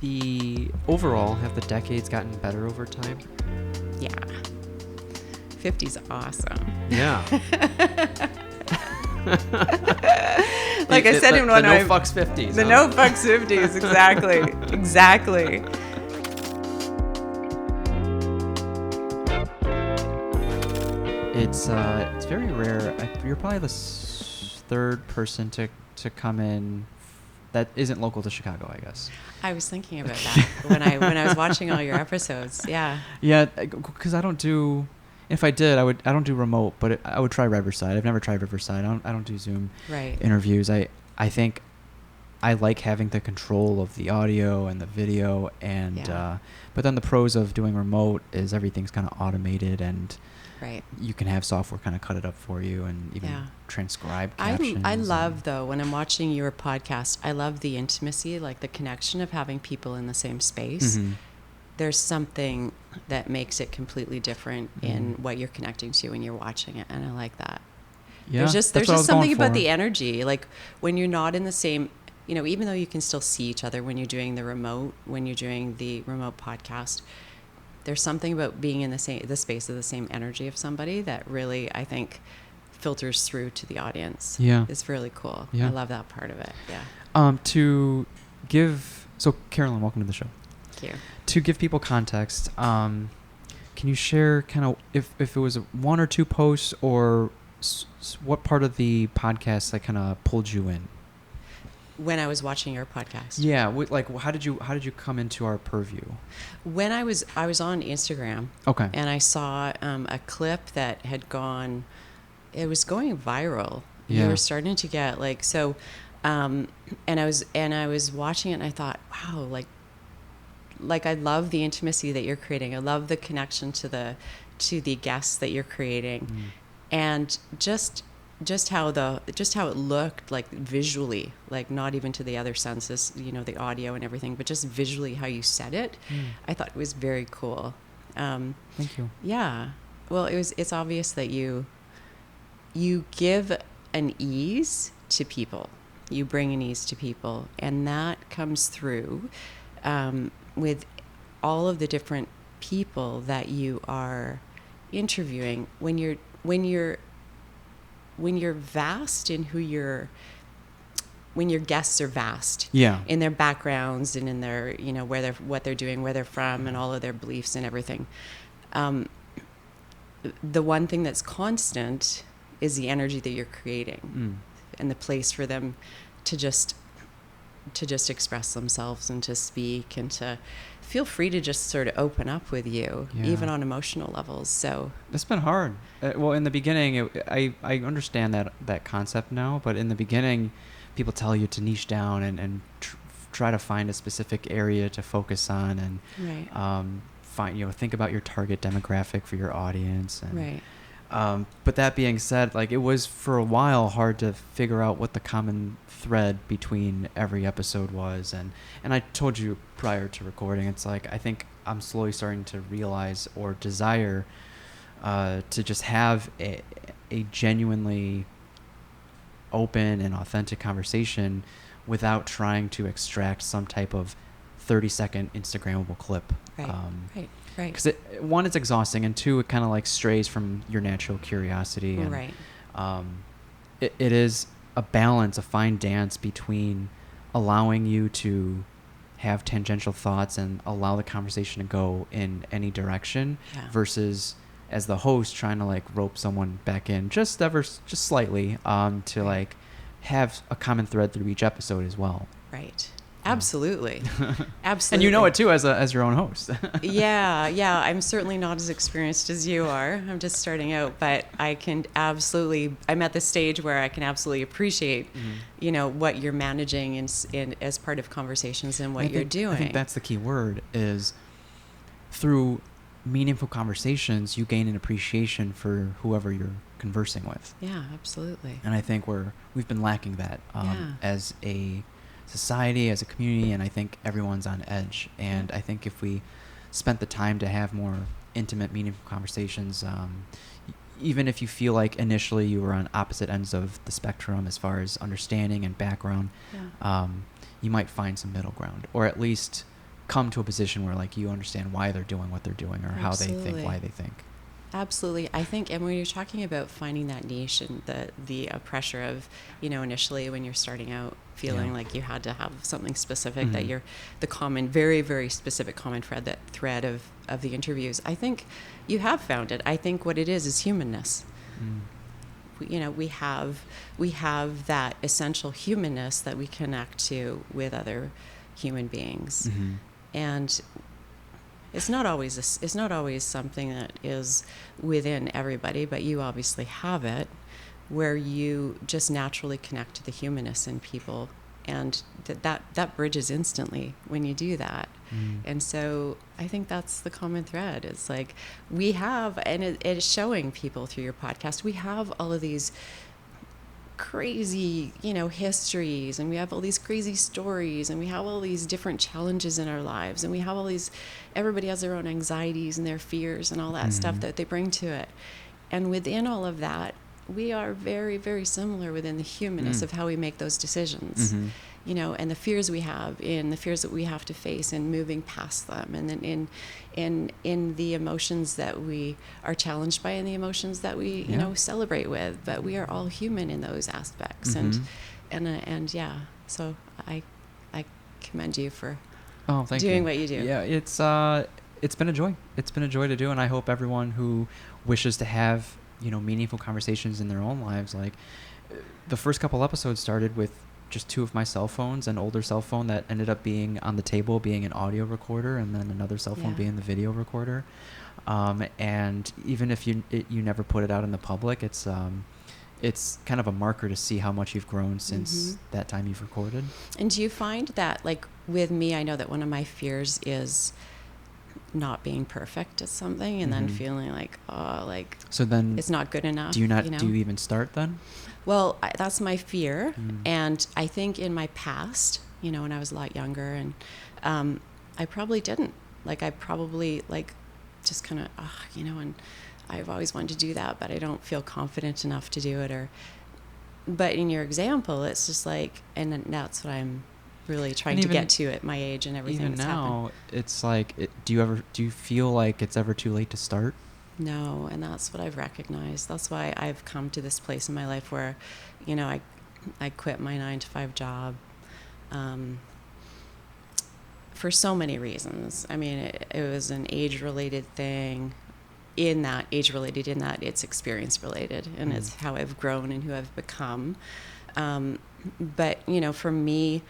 have the decades gotten better over time? Yeah. 50's awesome. Yeah. Like I said in one of the no fucks 50s. The no fucks 50s, exactly. Exactly. It's very rare. You're probably the third person to come in that isn't local to Chicago, I guess. I was thinking about that when I was watching all your episodes. Yeah. Yeah, because I don't do. If I did, I don't do remote, but I would try Riverside. I've never tried Riverside. I don't do Zoom interviews. I think I like having the control of the audio and the video, and but then the pros of doing remote is everything's kind of automated, and you can have software kind of cut it up for you and even transcribe captions. I love, though, when I'm watching your podcast, I love the intimacy, like the connection of having people in the same space. Mm-hmm. There's something that makes it completely different in what you're connecting to when you're watching it, and I like that. Yeah, there's just something about the energy, like when you're not in the same, even though you can still see each other when you're doing the remote podcast, there's something about being in the space of the same energy of somebody that really, I think, filters through to the audience. Yeah, it's really cool. Yeah. I love that part of it. Yeah. So Carolyn, welcome to the show. Thank you. To give people context, can you share kind of if it was one or two posts or what part of the podcast that kind of pulled you in? When I was watching your podcast. Yeah, how did you come into our purview? When I was on Instagram. Okay. And I saw a clip that had gone. It was going viral. Yeah. You were starting to get and I was watching it and I thought, wow, like I love the intimacy that you're creating. I love the connection to the guests that you're creating, and just how it looked, like visually, like not even to the other senses, the audio and everything, but just visually how you said it. I thought it was very cool. Thank you. Yeah. Well, it's obvious that you give an ease to people. You bring an ease to people, and that comes through with all of the different people that you are interviewing. When you're vast in when your guests are vast in their backgrounds and in their what they're doing, where they're from, and all of their beliefs and everything, the one thing that's constant is the energy that you're creating and the place for them to just express themselves and to speak and to feel free to just sort of open up with you, even on emotional levels. So it's been hard. Well, in the beginning, I understand that concept now, but in the beginning, people tell you to niche down and try to find a specific area to focus on and think about your target demographic for your audience. And, but that being said, it was for a while hard to figure out what the common thread between every episode was, and I told you prior to recording, it's I think I'm slowly starting to realize or desire to just have a genuinely open and authentic conversation without trying to extract some type of 30-second Instagrammable clip. Right. Because one, it's exhausting, and two, it kind of strays from your natural curiosity. And, it is a balance, a fine dance between allowing you to have tangential thoughts and allow the conversation to go in any direction versus as the host trying to rope someone back in just slightly to have a common thread through each episode as well. Right. Absolutely. Absolutely. And you know it too as your own host. Yeah. I'm certainly not as experienced as you are. I'm just starting out, but I'm at the stage where I can absolutely appreciate, what you're managing in as part of conversations and what you're doing. I think that's the key word is through meaningful conversations, you gain an appreciation for whoever you're conversing with. Yeah, absolutely. And I think we've been lacking that as a society, as a community, and I think everyone's on edge. And I think if we spent the time to have more intimate, meaningful conversations, even if you feel like initially you were on opposite ends of the spectrum as far as understanding and background, you might find some middle ground, or at least come to a position where like you understand why they're doing what they're doing, or how they think, why they think. Absolutely. I think, and when you're talking about finding that niche and the pressure of, initially when you're starting out feeling like you had to have something specific, that you're the common, very, very specific common thread of the interviews, I think you have found it. I think what it is humanness. We have that essential humanness that we connect to with other human beings. And it's not always something that is within everybody, but you obviously have it, where you just naturally connect to the humanness in people, and that bridges instantly when you do that. And so I think that's the common thread. It's like we have, and it's showing people through your podcast, we have all of these crazy, histories, and we have all these crazy stories, and we have all these different challenges in our lives, and we have all these, everybody has their own anxieties and their fears and all that stuff that they bring to it. And within all of that, we are very, very similar within the humanness of how we make those decisions. And the fears we have, and the fears that we have to face, and moving past them, and then in the emotions that we are challenged by, and the emotions that we celebrate with. But we are all human in those aspects, and so I commend you for doing what you do. Yeah, it's been a joy. It's been a joy to do, and I hope everyone who wishes to have meaningful conversations in their own lives, like the first couple episodes started with just two of my cell phones, an older cell phone that ended up being on the table being an audio recorder, and then another cell phone being the video recorder. And even if you never put it out in the public, it's kind of a marker to see how much you've grown since that time you've recorded. And do you find that, like with me, I know that one of my fears is not being perfect at something, and then feeling like, so then it's not good enough. Do you even start then? Well, that's my fear. And I think in my past, when I was a lot younger, and I probably didn't. I probably just kind of, and I've always wanted to do that, but I don't feel confident enough to do it. But in your example, it's just and that's what I'm really trying to get to at my age and everything. Even now, it's do you feel like it's ever too late to start? No, and that's what I've recognized. That's why I've come to this place in my life where, I quit my 9-to-5 job for so many reasons. I mean, it was an age-related thing. In that it's experience-related, and it's how I've grown and who I've become. But for me,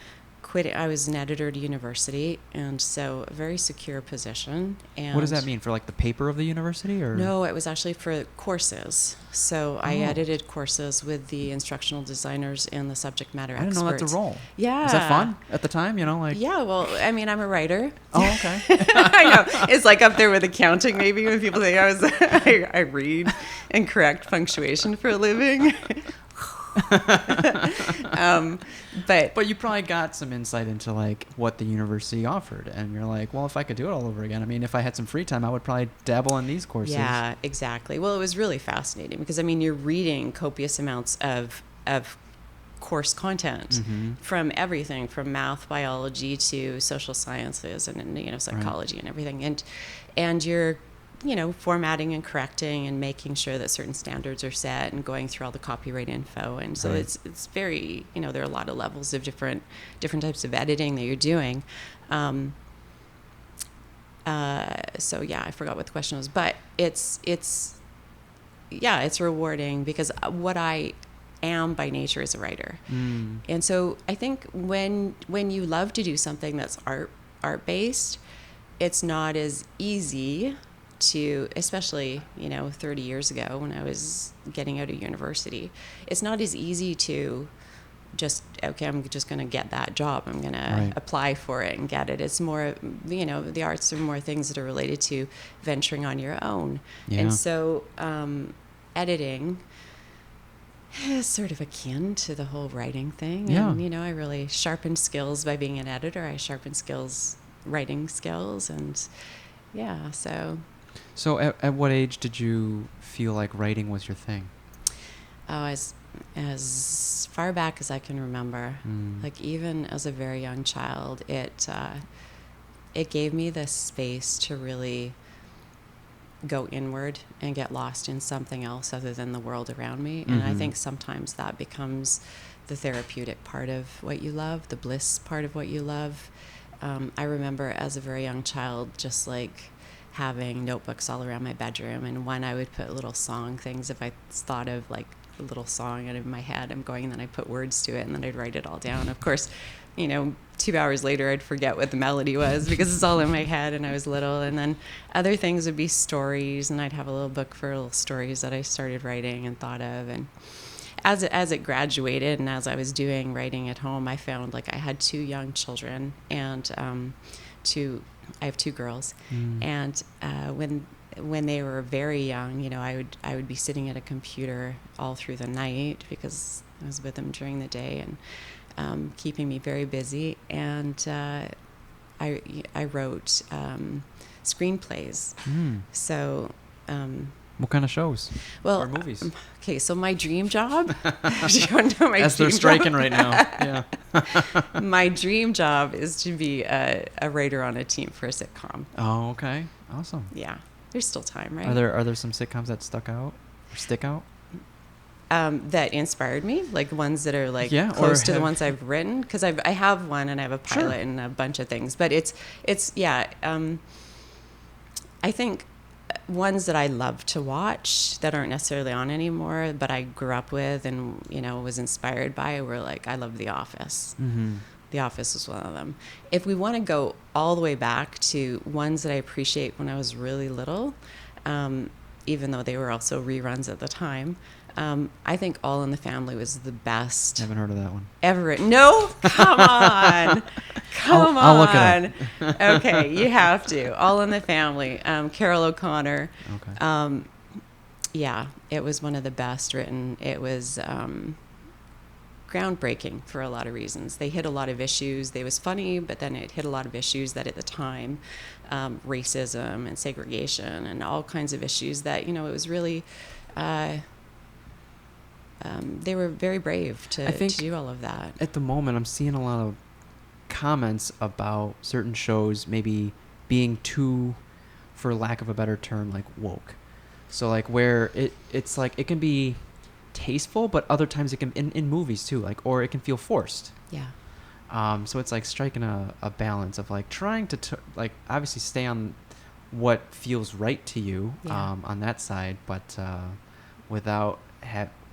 quitting, I was an editor at university, and so a very secure position. And what does that mean, for the paper of the university, or? No, it was actually for courses. So I edited courses with the instructional designers and the subject matter experts. I didn't know that's a role. Yeah. Was that fun at the time? Yeah, well, I mean, I'm a writer. Oh, okay. I know. It's up there with accounting, maybe, when people think I read and correct punctuation for a living. But you probably got some insight into what the university offered, and you're like, well, if I could do it all over again, I mean, if I had some free time, I would probably dabble in these courses. Yeah, exactly. Well, it was really fascinating because, I mean, you're reading copious amounts of course content from everything from math, biology to social sciences and psychology and everything, and you're formatting and correcting and making sure that certain standards are set and going through all the copyright info. And so it's very, there are a lot of levels of different types of editing that you're doing. So yeah, I forgot what the question was, but it's rewarding because what I am by nature is a writer. And so I think when you love to do something that's art based, it's not as easy to, especially 30 years ago when I was getting out of university, it's not as easy to just, okay, I'm just going to get that job, I'm going to apply for it and get it. It's more, the arts are more things that are related to venturing on your own. And so editing is sort of akin to the whole writing thing. And I really sharpened skills by being an editor. I sharpened writing skills, and So at what age did you feel like writing was your thing? Oh, as far back as I can remember. Even as a very young child, it gave me the space to really go inward and get lost in something else other than the world around me. And I think sometimes that becomes the therapeutic part of what you love, the bliss part of what you love. I remember as a very young child, just like having notebooks all around my bedroom, and one I would put little song things. If I thought of like a little song and in my head I'm going, and then I put words to it, and then I'd write it all down. Of course, 2 hours later I'd forget what the melody was because it's all in my head and I was little. And then other things would be stories, and I'd have a little book for little stories that I started writing and thought of. And as it graduated, and as I was doing writing at home, I found like I had 2 young children, and I have 2 girls, and when they were very young, I would be sitting at a computer all through the night because I was with them during the day, and keeping me very busy. And I wrote screenplays. So. What kind of shows? Well, or movies? Okay, so my dream job. Do you want to know my As dream they're striking job? right now. Yeah. My dream job is to be a writer on a team for a sitcom. Oh, okay. Awesome. Yeah, there's still time, right? Are there some sitcoms that stick out? That inspired me, like ones that are like close to the ones I've written, because I have one and I have a pilot and a bunch of things, but it's I think ones that I love to watch that aren't necessarily on anymore, but I grew up with and was inspired by, were like, I love The Office. The Office is one of them. If we want to go all the way back to ones that I appreciate when I was really little, even though they were also reruns at the time, I think All in the Family was the best. I haven't heard of that one. Ever written. No? Come on. I'll look it up. Okay, you have to. All in the Family. Carol O'Connor. Okay. Yeah, it was one of the best written. It was groundbreaking for a lot of reasons. They hit a lot of issues. They was funny, but then it hit a lot of issues that at the time, racism and segregation and all kinds of issues that, it was really... they were very brave to do all of that. At the moment, I'm seeing a lot of comments about certain shows maybe being too, for lack of a better term, like woke. So like where it's like it can be tasteful, but other times it can in movies too, like, or it can feel forced. Yeah. So it's like striking a balance of like trying to like obviously stay on what feels right to you on that side, but without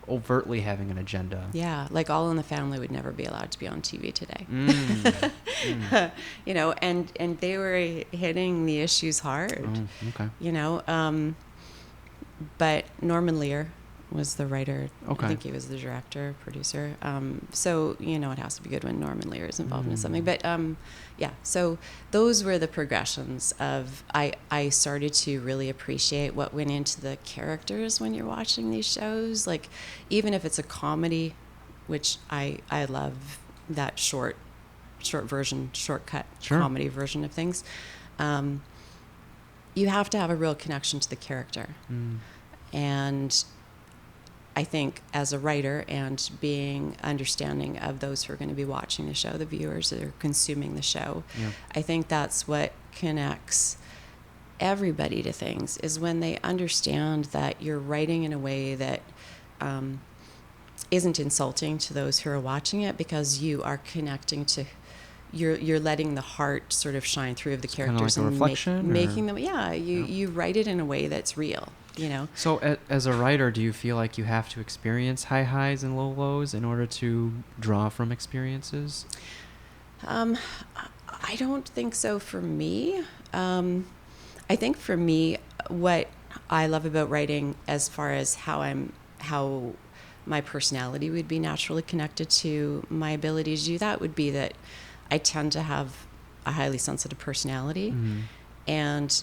overtly having an agenda. Yeah, like All in the Family would never be allowed to be on TV today. And they were hitting the issues hard. Okay. But Norman Lear was the writer. Okay. I think he was the director, producer. So, it has to be good when Norman Lear is involved in something. But, so those were the progressions of, I started to really appreciate what went into the characters when you're watching these shows. Like, even if it's a comedy, which I love that short version, shortcut comedy version of things, you have to have a real connection to the character. And I think as a writer and being understanding of those who are going to be watching the show, the viewers that are consuming the show, I think that's what connects everybody to things, is when they understand that you're writing in a way that isn't insulting to those who are watching it, because you are connecting to, you're letting the heart sort of shine through of the characters, kind of like a reflection, making them, you write it in a way that's real. So as a writer, do you feel like you have to experience high highs and low lows in order to draw from experiences? I don't think so for me. I think for me, what I love about writing, as far as how my personality would be naturally connected to my ability to do that, would be that I tend to have a highly sensitive personality. And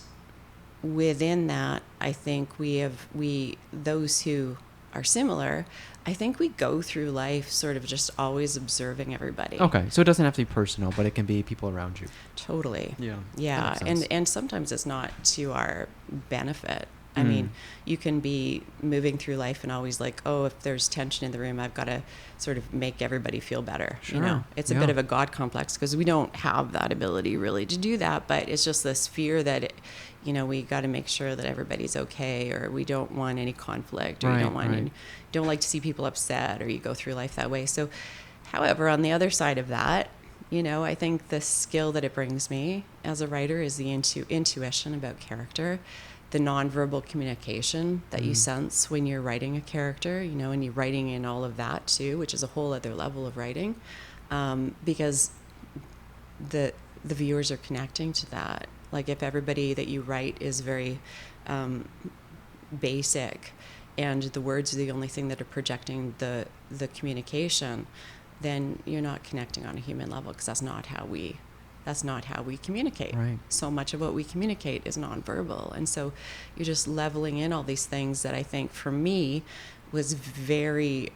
within that, I think those who are similar, I think we go through life sort of just always observing everybody. Okay, so it doesn't have to be personal, but it can be people around you. Totally. Yeah. Yeah, and sometimes it's not to our benefit. I mean, you can be moving through life and always like, oh, if there's tension in the room, I've got to sort of make everybody feel better. Sure. You know, it's a bit of a God complex because we don't have that ability really to do that. But it's just this fear that, we got to make sure that everybody's okay, or we don't want any conflict, or you don't want don't like to see people upset, or you go through life that way. So, however, on the other side of that, I think the skill that it brings me as a writer is the intuition about character, the nonverbal communication that you sense when you're writing a character, and you're writing in all of that too, which is a whole other level of writing, because the viewers are connecting to that. Like if everybody that you write is very basic, and the words are the only thing that are projecting the communication, then you're not connecting on a human level, because that's not how we communicate. Right. So much of what we communicate is nonverbal, and so you're just leveling in all these things that I think for me I was very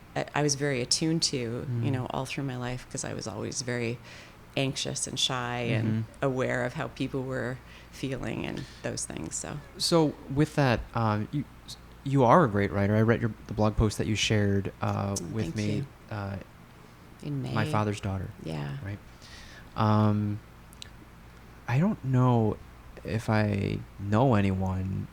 attuned to, all through my life, because I was always very anxious and shy and aware of how people were feeling and those things. So with that, you are a great writer. I read the blog post that you shared with me. In May. My Father's Daughter. Yeah. Right. I don't know if I know anyone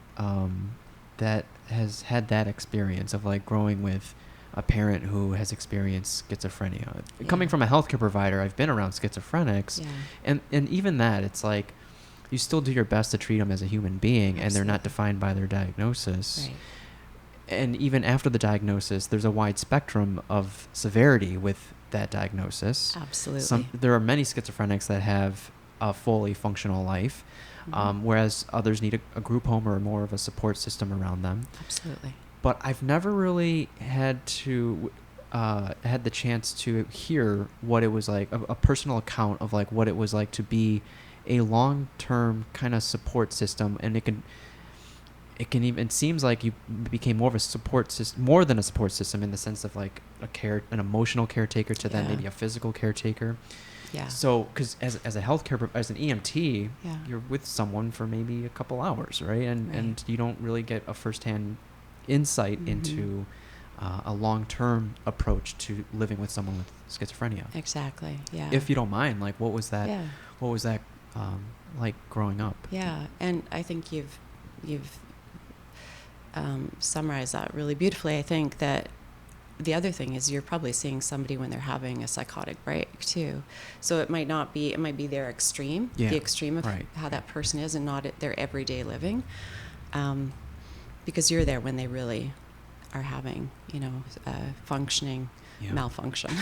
that has had that experience of like growing with a parent who has experienced schizophrenia. Yeah. Coming from a healthcare provider, I've been around schizophrenics, and even that, it's like you still do your best to treat them as a human being. Absolutely. And they're not defined by their diagnosis. Right. And even after the diagnosis, there's a wide spectrum of severity with that diagnosis. Absolutely. There are many schizophrenics that have a fully functional life, whereas others need a group home or more of a support system around them. Absolutely. But I've never really had the chance to hear what it was like, a personal account of like what it was like to be a long-term kind of support system. And it seems like you became more of a support system, more than a support system, in the sense of like an emotional caretaker to then maybe a physical caretaker. Yeah. So, because as an EMT, you're with someone for maybe a couple hours, right? And you don't really get a firsthand insight into a long-term approach to living with someone with schizophrenia. Exactly. Yeah. If you don't mind, like, what was that? Yeah. What was that like growing up? Yeah, and I think you've summarized that really beautifully. I think that the other thing is you're probably seeing somebody when they're having a psychotic break too. So it might be their extreme, the extreme of how that person is, and not their everyday living. Because you're there when they really are having, functioning malfunction.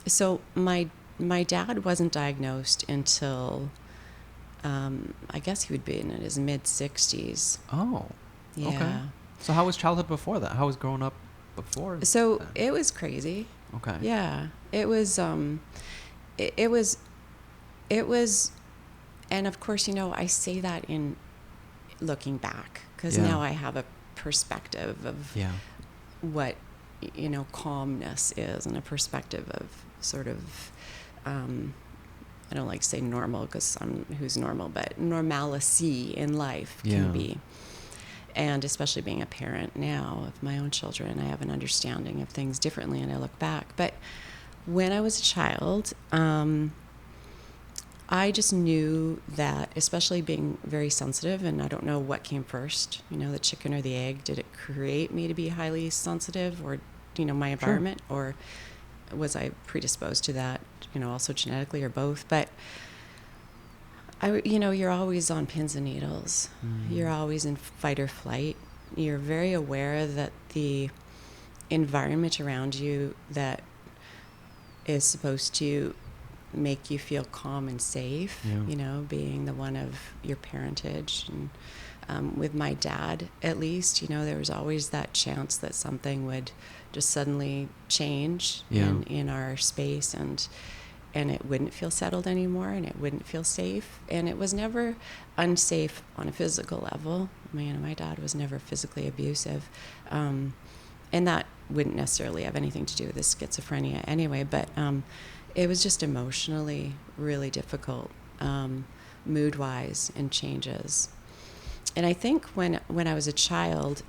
So my dad wasn't diagnosed until, I guess he would be in his mid-60s. Oh, yeah. Okay. So how was childhood before that? How was growing up before? So that? It was crazy. Okay. Yeah, it was. It was, and of course, I say that in looking back, because now I have a perspective of what calmness is, and a perspective of sort of. I don't like to say normal, because who's normal, but normalcy in life can be. And especially being a parent now of my own children, I have an understanding of things differently, and I look back. But when I was a child, I just knew that, especially being very sensitive, and I don't know what came first, the chicken or the egg. Did it create me to be highly sensitive, or, my environment, or was I predisposed to that, also genetically, or both? But you're always on pins and needles. You're always in fight or flight. You're very aware that the environment around you that is supposed to make you feel calm and safe, being the one of your parentage. And with my dad, at least, there was always that chance that something would just suddenly change in our space, and it wouldn't feel settled anymore, and it wouldn't feel safe. And it was never unsafe on a physical level. My dad was never physically abusive. And that wouldn't necessarily have anything to do with his schizophrenia anyway, but it was just emotionally really difficult mood-wise, and changes. And I think when I was a child,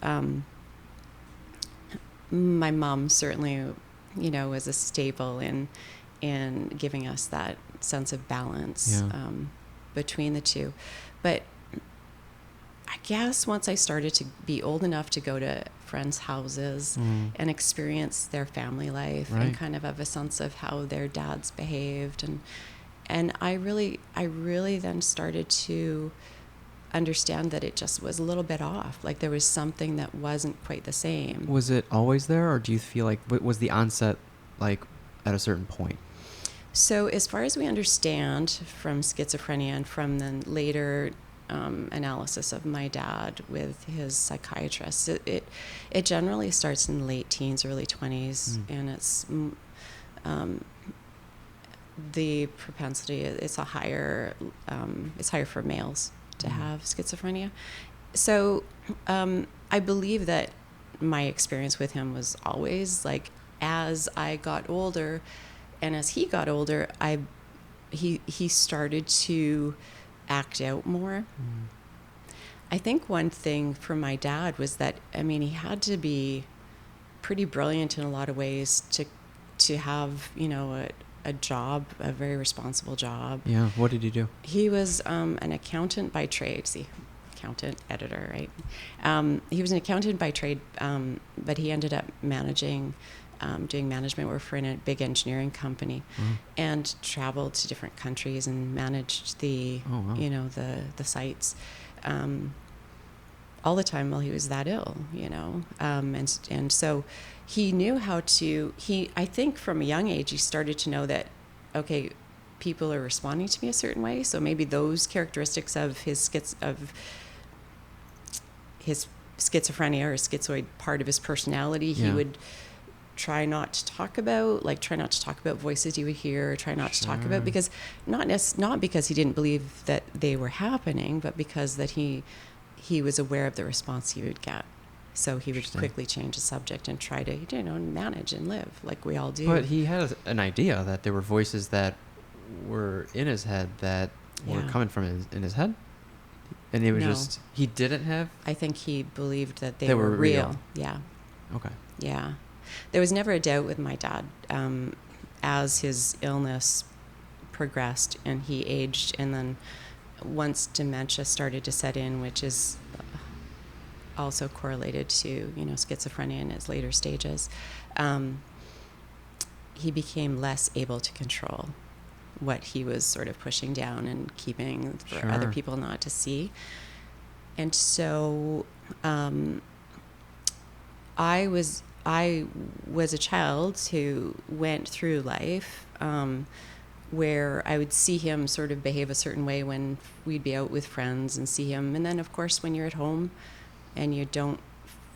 my mom certainly, was a staple in giving us that sense of balance between the two. But I guess once I started to be old enough to go to friends' houses and experience their family life and kind of have a sense of how their dads behaved, and I really then started to understand that it just was a little bit off. Like there was something that wasn't quite the same. Was it always there, or do you feel like was the onset like at a certain point? So as far as we understand from schizophrenia and from the later analysis of my dad with his psychiatrist, it generally starts in the late teens, early 20s, and it's the propensity it's higher for males to have schizophrenia. So I believe that my experience with him was always like, as I got older and as he got older, he started to act out more. I think one thing for my dad was that, he had to be pretty brilliant in a lot of ways to have, a job, a very responsible job. Yeah. What did he do? He was an accountant by trade. Accountant, editor, right? He was an accountant by trade, but he ended up doing management work for a big engineering company, and traveled to different countries and managed the sites all the time while he was that ill, and so he knew how to. I think from a young age he started to know that, okay, people are responding to me a certain way, so maybe those characteristics of his schizophrenia or schizoid part of his personality, he would try not to talk about voices he would hear, try not to talk about, because not because he didn't believe that they were happening, but because that he was aware of the response he would get. So he would quickly change the subject and try to, manage and live like we all do. But he had an idea that there were voices that were in his head that were coming from in his head? And it was he didn't have? I think he believed that they were real. Yeah. Okay. Yeah. There was never a doubt with my dad. As his illness progressed and he aged, and then once dementia started to set in, which is also correlated to, schizophrenia in its later stages, he became less able to control what he was sort of pushing down and keeping for other people not to see. And so I was a child who went through life where I would see him sort of behave a certain way when we'd be out with friends and see him. And then, of course, when you're at home and you don't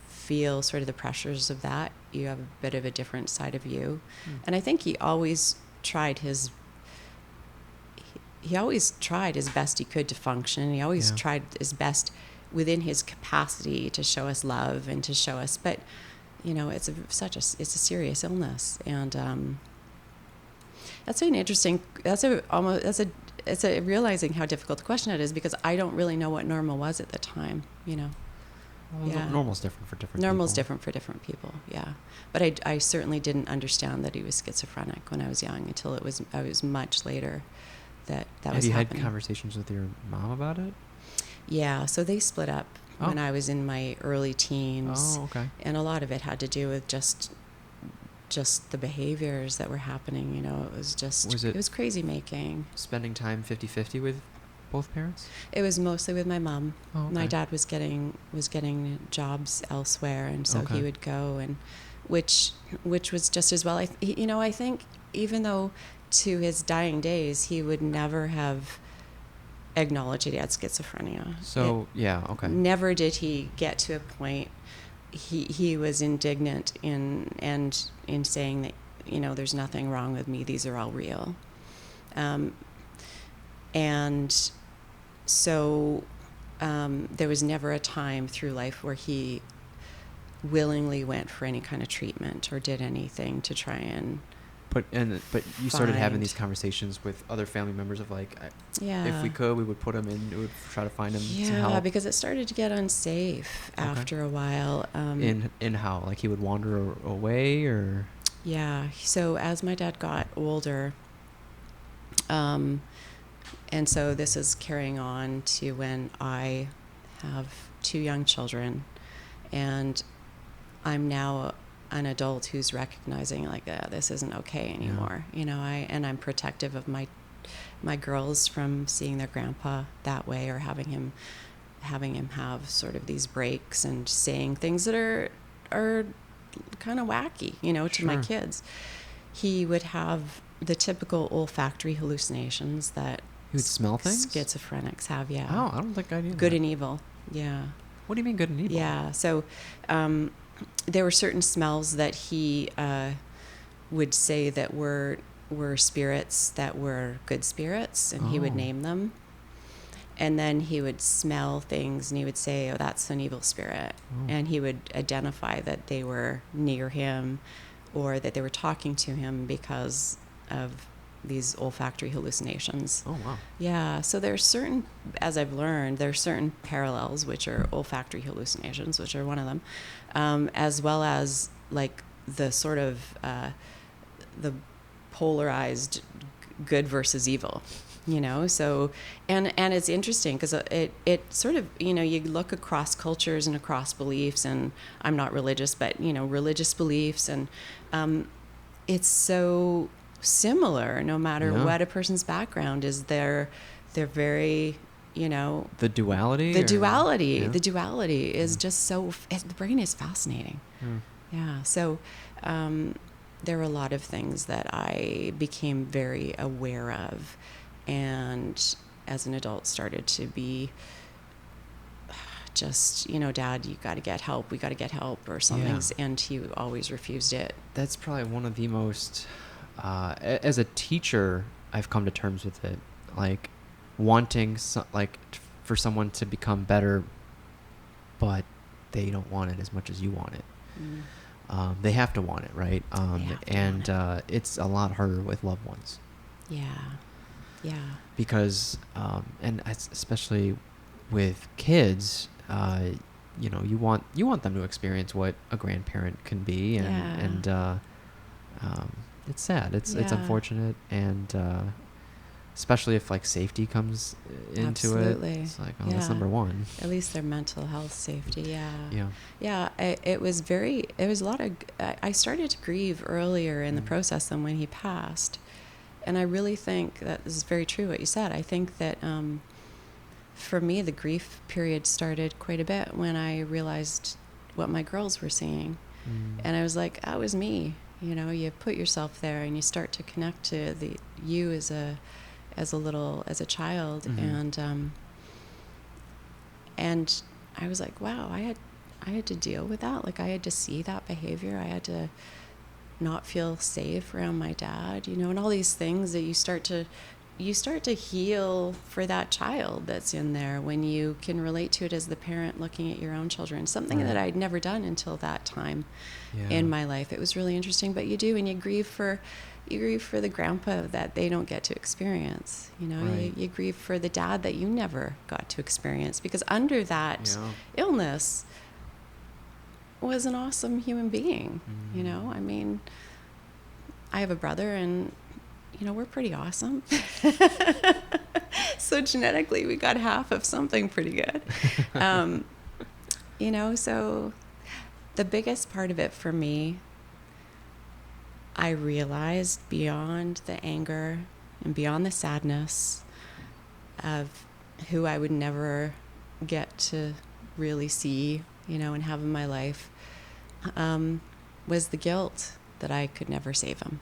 feel sort of the pressures of that, you have a bit of a different side of you. And I think he always tried his best he could to function. He always tried his best within his capacity to show us love and to show us, but it's a serious illness, and that's an interesting. It's a realizing how difficult the question it is, because I don't really know what normal was at the time. Well, normal's different for different. Normal's people. different for different people. Yeah, but I certainly didn't understand that he was schizophrenic when I was young until I was much later that was happening. Have you had conversations with your mom about it? Yeah, so they split up when I was in my early teens. Oh, okay. And a lot of it had to do with just the behaviors that were happening. It was crazy making. Spending time 50-50 with both parents? It was mostly with my mom. Oh, okay. My dad was getting jobs elsewhere, and so he would go, and which was just as well. I think even though to his dying days he would never have acknowledged he had schizophrenia. So Never did he get to a point. He was indignant in saying that there's nothing wrong with me. These are all real. And so there was never a time through life where he willingly went for any kind of treatment or did anything to try and But you started having these conversations with other family members of like, if we could, we would put him in. We would try to find him some help. Yeah, because it started to get unsafe after a while. In how, like, he would wander away, or? Yeah. So as my dad got older, and so this is carrying on to when I have 2 young children, and I'm now an adult who's recognizing like this isn't okay anymore. You know, I'm protective of my girls from seeing their grandpa that way, or having him have sort of these breaks and saying things that are kind of wacky, you know, to my kids. He would have the typical olfactory hallucinations that he would smell things schizophrenics have. Yeah. Oh, I don't think I knew Good that. and evil. Yeah. What do you mean good and evil? Yeah. So there were certain smells that he would say that were spirits that were good spirits, and he would name them. And then he would smell things and he would say, oh, that's an evil spirit. And he would identify that they were near him or that they were talking to him because of these olfactory hallucinations. Oh, wow. Yeah. So there's certain, as I've learned, there's certain parallels, which are olfactory hallucinations, which are one of them, as well as like the sort of the polarized good versus evil. You know, so, and it's interesting because it sort of, you know, you look across cultures and across beliefs, and I'm not religious, but, you know, religious beliefs, and it's so similar no matter what a person's background is. They're very, you know. The duality is just so, the brain is fascinating. Yeah. So, there were a lot of things that I became very aware of. And as an adult started to be just, you know, Dad, you got to get help. We got to get help or something. Yeah. And he always refused it. That's probably one of the most, as a teacher, I've come to terms with it. Like wanting for someone to become better, but they don't want it as much as you want it. They have to want it, right? It's a lot harder with loved ones. Yeah. Yeah. Because, and especially with kids, you know, you want them to experience what a grandparent can be, and it's sad. It's unfortunate, and especially if like safety comes into it. It's like, oh, that's number one. At least their mental health safety. Yeah. Yeah. It was a lot of. I started to grieve earlier in the process than when he passed. And I really think that this is very true what you said. I think that for me, the grief period started quite a bit when I realized what my girls were seeing. And I was like, that was me. You know, you put yourself there and you start to connect to you as a child. And I was like, wow, I had to deal with that. Like I had to see that behavior. I had to not feel safe around my dad, you know, and all these things that you start to heal for that child that's in there when you can relate to it as the parent looking at your own children, something that I'd never done until that time in my life. It was really interesting, but you do, and you grieve for the grandpa that they don't get to experience, you know. You grieve for the dad that you never got to experience, because under that illness was an awesome human being. You know, I mean, I have a brother, and you know, we're pretty awesome. So genetically we got half of something pretty good. You know, so the biggest part of it for me, I realized beyond the anger and beyond the sadness of who I would never get to really see, you know, and have in my life, was the guilt that I could never save him.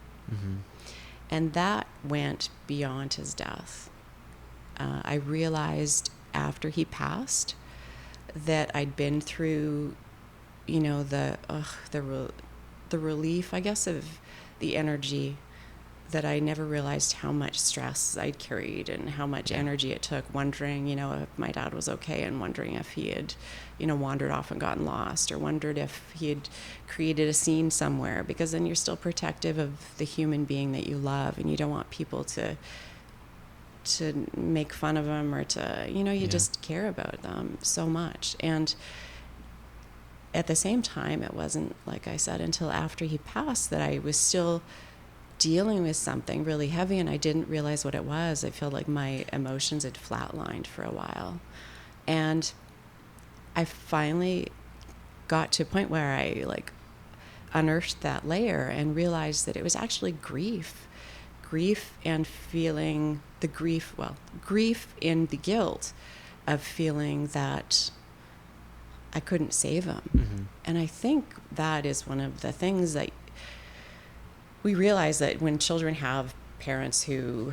And that went beyond his death. I realized after he passed that I'd been through, you know, the relief, I guess, of the energy that I never realized how much stress I'd carried and how much energy it took, wondering, if my dad was okay, and wondering if he had, wandered off and gotten lost, or wondered if he had created a scene somewhere, because then you're still protective of the human being that you love, and you don't want people to make fun of him, or to, you just care about them so much. And at the same time, it wasn't, like I said, until after he passed that I was still dealing with something really heavy, and I didn't realize what it was. I felt like my emotions had flatlined for a while. And I finally got to a point where I unearthed that layer and realized that it was actually grief and feeling the grief in the guilt of feeling that I couldn't save him. Mm-hmm. And I think that is one of the things that we realize, that when children have parents who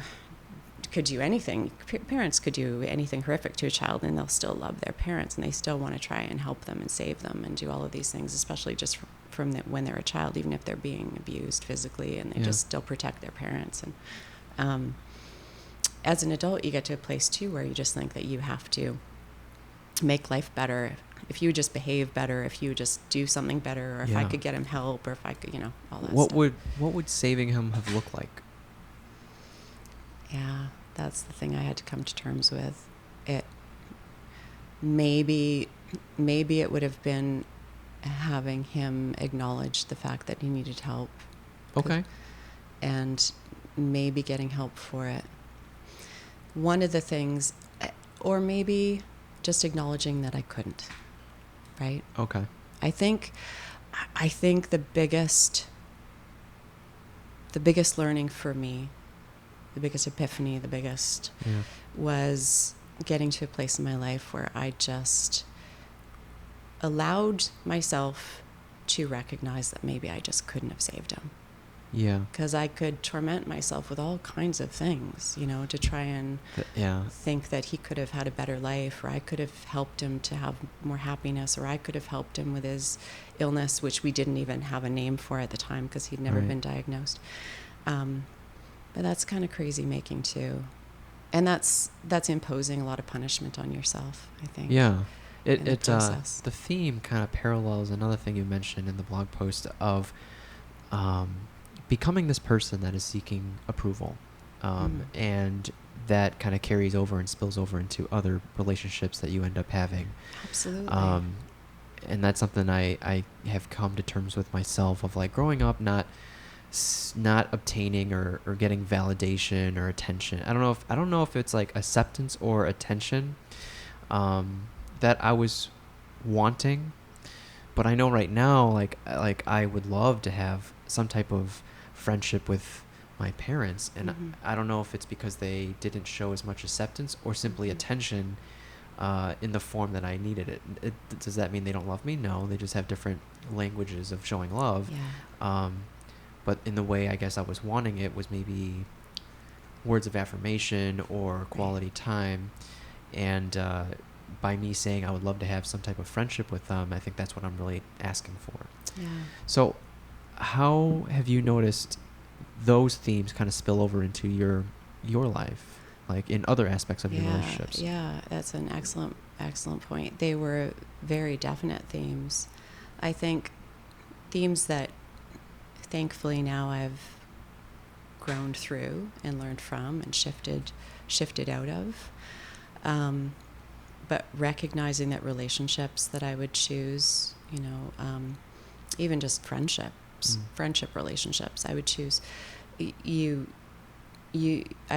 could do anything, parents could do anything horrific to a child, and they'll still love their parents, and they still want to try and help them and save them and do all of these things, especially just from when they're a child, even if they're being abused physically, and they just still protect their parents. And as an adult, you get to a place too where you just think that you have to make life better. If you just behave better, if you just do something better, or if I could get him help, or if I could, all that stuff. What would saving him have looked like? Yeah, that's the thing I had to come to terms with. It maybe it would have been having him acknowledge the fact that he needed help. Okay. And maybe getting help for it. One of the things, or maybe just acknowledging that I couldn't. Right? Okay. I think the biggest learning for me, the biggest epiphany, was getting to a place in my life where I just allowed myself to recognize that maybe I just couldn't have saved him. Yeah. Because I could torment myself with all kinds of things, to try and think that he could have had a better life, or I could have helped him to have more happiness, or I could have helped him with his illness, which we didn't even have a name for at the time because he'd never been diagnosed. But that's kind of crazy making too. And that's imposing a lot of punishment on yourself, I think. Yeah. The theme kind of parallels another thing you mentioned in the blog post of becoming this person that is seeking approval. And that kind of carries over and spills over into other relationships that you end up having. Absolutely. And that's something I have come to terms with myself, of growing up not obtaining or getting validation or attention. I don't know if it's acceptance or attention that I was wanting, but I know right now I would love to have some type of friendship with my parents, and I don't know if it's because they didn't show as much acceptance or simply attention in the form that I needed it. Does that mean they don't love me? No, they just have different languages of showing love. Yeah. But in the way I guess I was wanting it was maybe words of affirmation or quality time, and by me saying I would love to have some type of friendship with them, I think that's what I'm really asking for. Yeah. So how have you noticed those themes kind of spill over into your life, in other aspects of your relationships? Yeah, that's an excellent point. They were very definite themes. I think themes that thankfully now I've grown through and learned from and shifted out of. But recognizing that relationships that I would choose, even just friendship relationships I would choose, I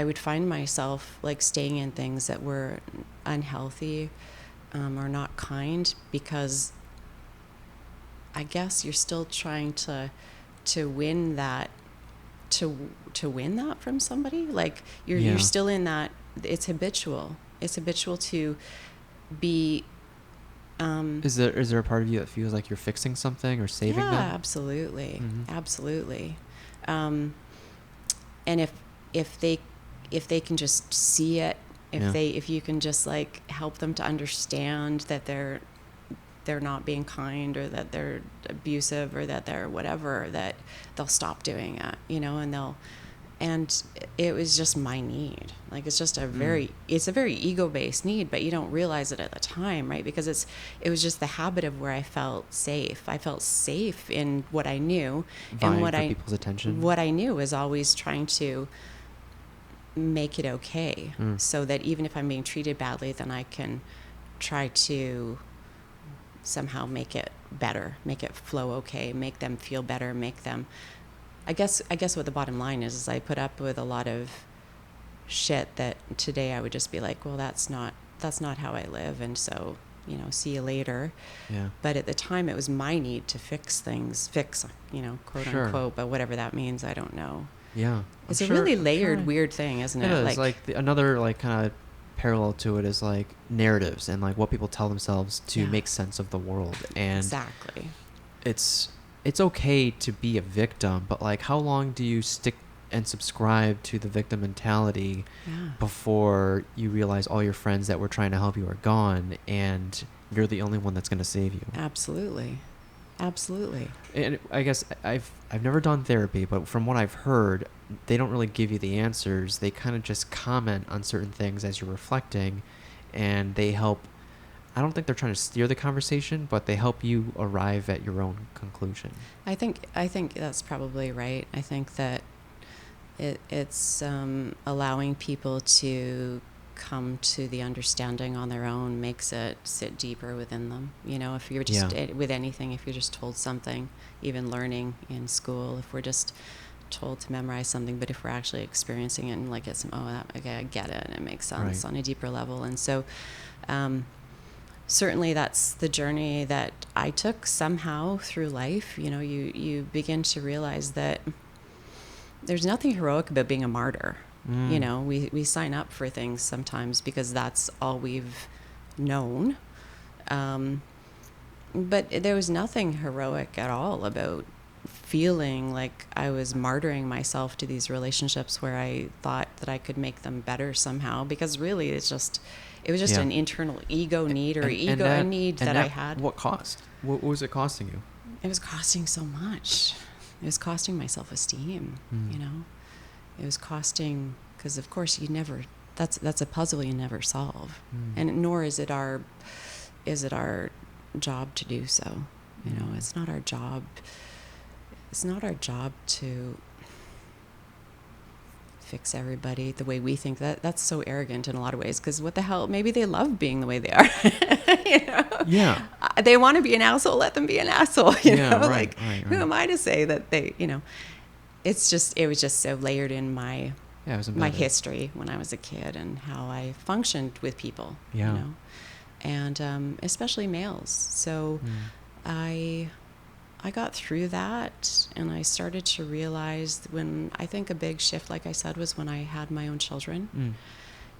would find myself staying in things that were unhealthy or not kind, because I guess you're still trying to win that from somebody. You're still in that. It's habitual to be. Is there a part of you that feels like you're fixing something or saving them? Yeah, absolutely. Mm-hmm. Absolutely. And if they can just see it, if you can just help them to understand that they're not being kind, or that they're abusive, or that they're whatever, that they'll stop doing it, and and it was just my need. Like, it's just it's a very ego-based need, but you don't realize it at the time, right? Because it was just the habit of where I felt safe. I felt safe in what I knew, vying for people's attention. What I knew was always trying to make it okay, so that even if I'm being treated badly, then I can try to somehow make it better, make it flow okay, make them feel better, make them. I guess what the bottom line is I put up with a lot of shit that today I would just be like, well, that's not how I live, and so, you know, see you later. Yeah. But at the time, it was my need to fix, you know, quote unquote, but whatever that means, I don't know. Yeah. It's a really layered, weird thing, isn't it? It is. Like another like kind of parallel to it is like narratives and like what people tell themselves to make sense of the world. And exactly. It's okay to be a victim, but like how long do you stick and subscribe to the victim mentality before you realize all your friends that were trying to help you are gone and you're the only one that's going to save you? Absolutely. And I guess I've never done therapy, but from what I've heard, they don't really give you the answers. They kind of just comment on certain things as you're reflecting, and they help. I don't think they're trying to steer the conversation, but they help you arrive at your own conclusion. I think that's probably right. I think that it's allowing people to come to the understanding on their own makes it sit deeper within them. You know, if you're just with anything, if you're just told something, even learning in school, if we're just told to memorize something, but if we're actually experiencing it and like it's okay, I get it, and it makes sense on a deeper level. And so certainly that's the journey that I took somehow through life. You know, you begin to realize that there's nothing heroic about being a martyr. You know, we sign up for things sometimes because that's all we've known. But there was nothing heroic at all about feeling like I was martyring myself to these relationships where I thought that I could make them better somehow, because really it was just an internal ego need or need that I had. What cost? What was it costing you? It was costing so much. It was costing my self-esteem, you know. It was costing, because of course that's a puzzle you never solve. And nor is it our job to do so. You know, it's not our job. It's not our job to fix everybody the way we think. That's so arrogant in a lot of ways, because what the hell, maybe they love being the way they are. You know? Yeah. They want to be an asshole, let them be an asshole. You know, right. Who am I to say that they, you know, it was just so layered in my history when I was a kid and how I functioned with people, you know, and especially males. So I got through that, and I started to realize I think a big shift, like I said, was when I had my own children.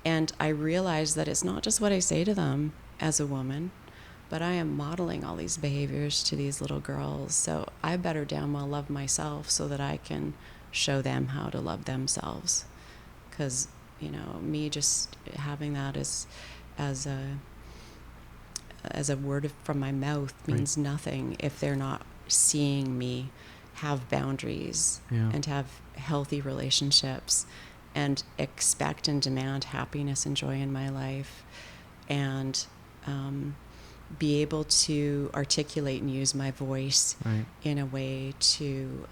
And I realized that it's not just what I say to them as a woman, but I am modeling all these behaviors to these little girls. So I better damn well love myself so that I can show them how to love themselves. Because, you know, me just having that as a word from my mouth means nothing if they're not seeing me have boundaries and have healthy relationships and expect and demand happiness and joy in my life, and be able to articulate and use my voice in a way to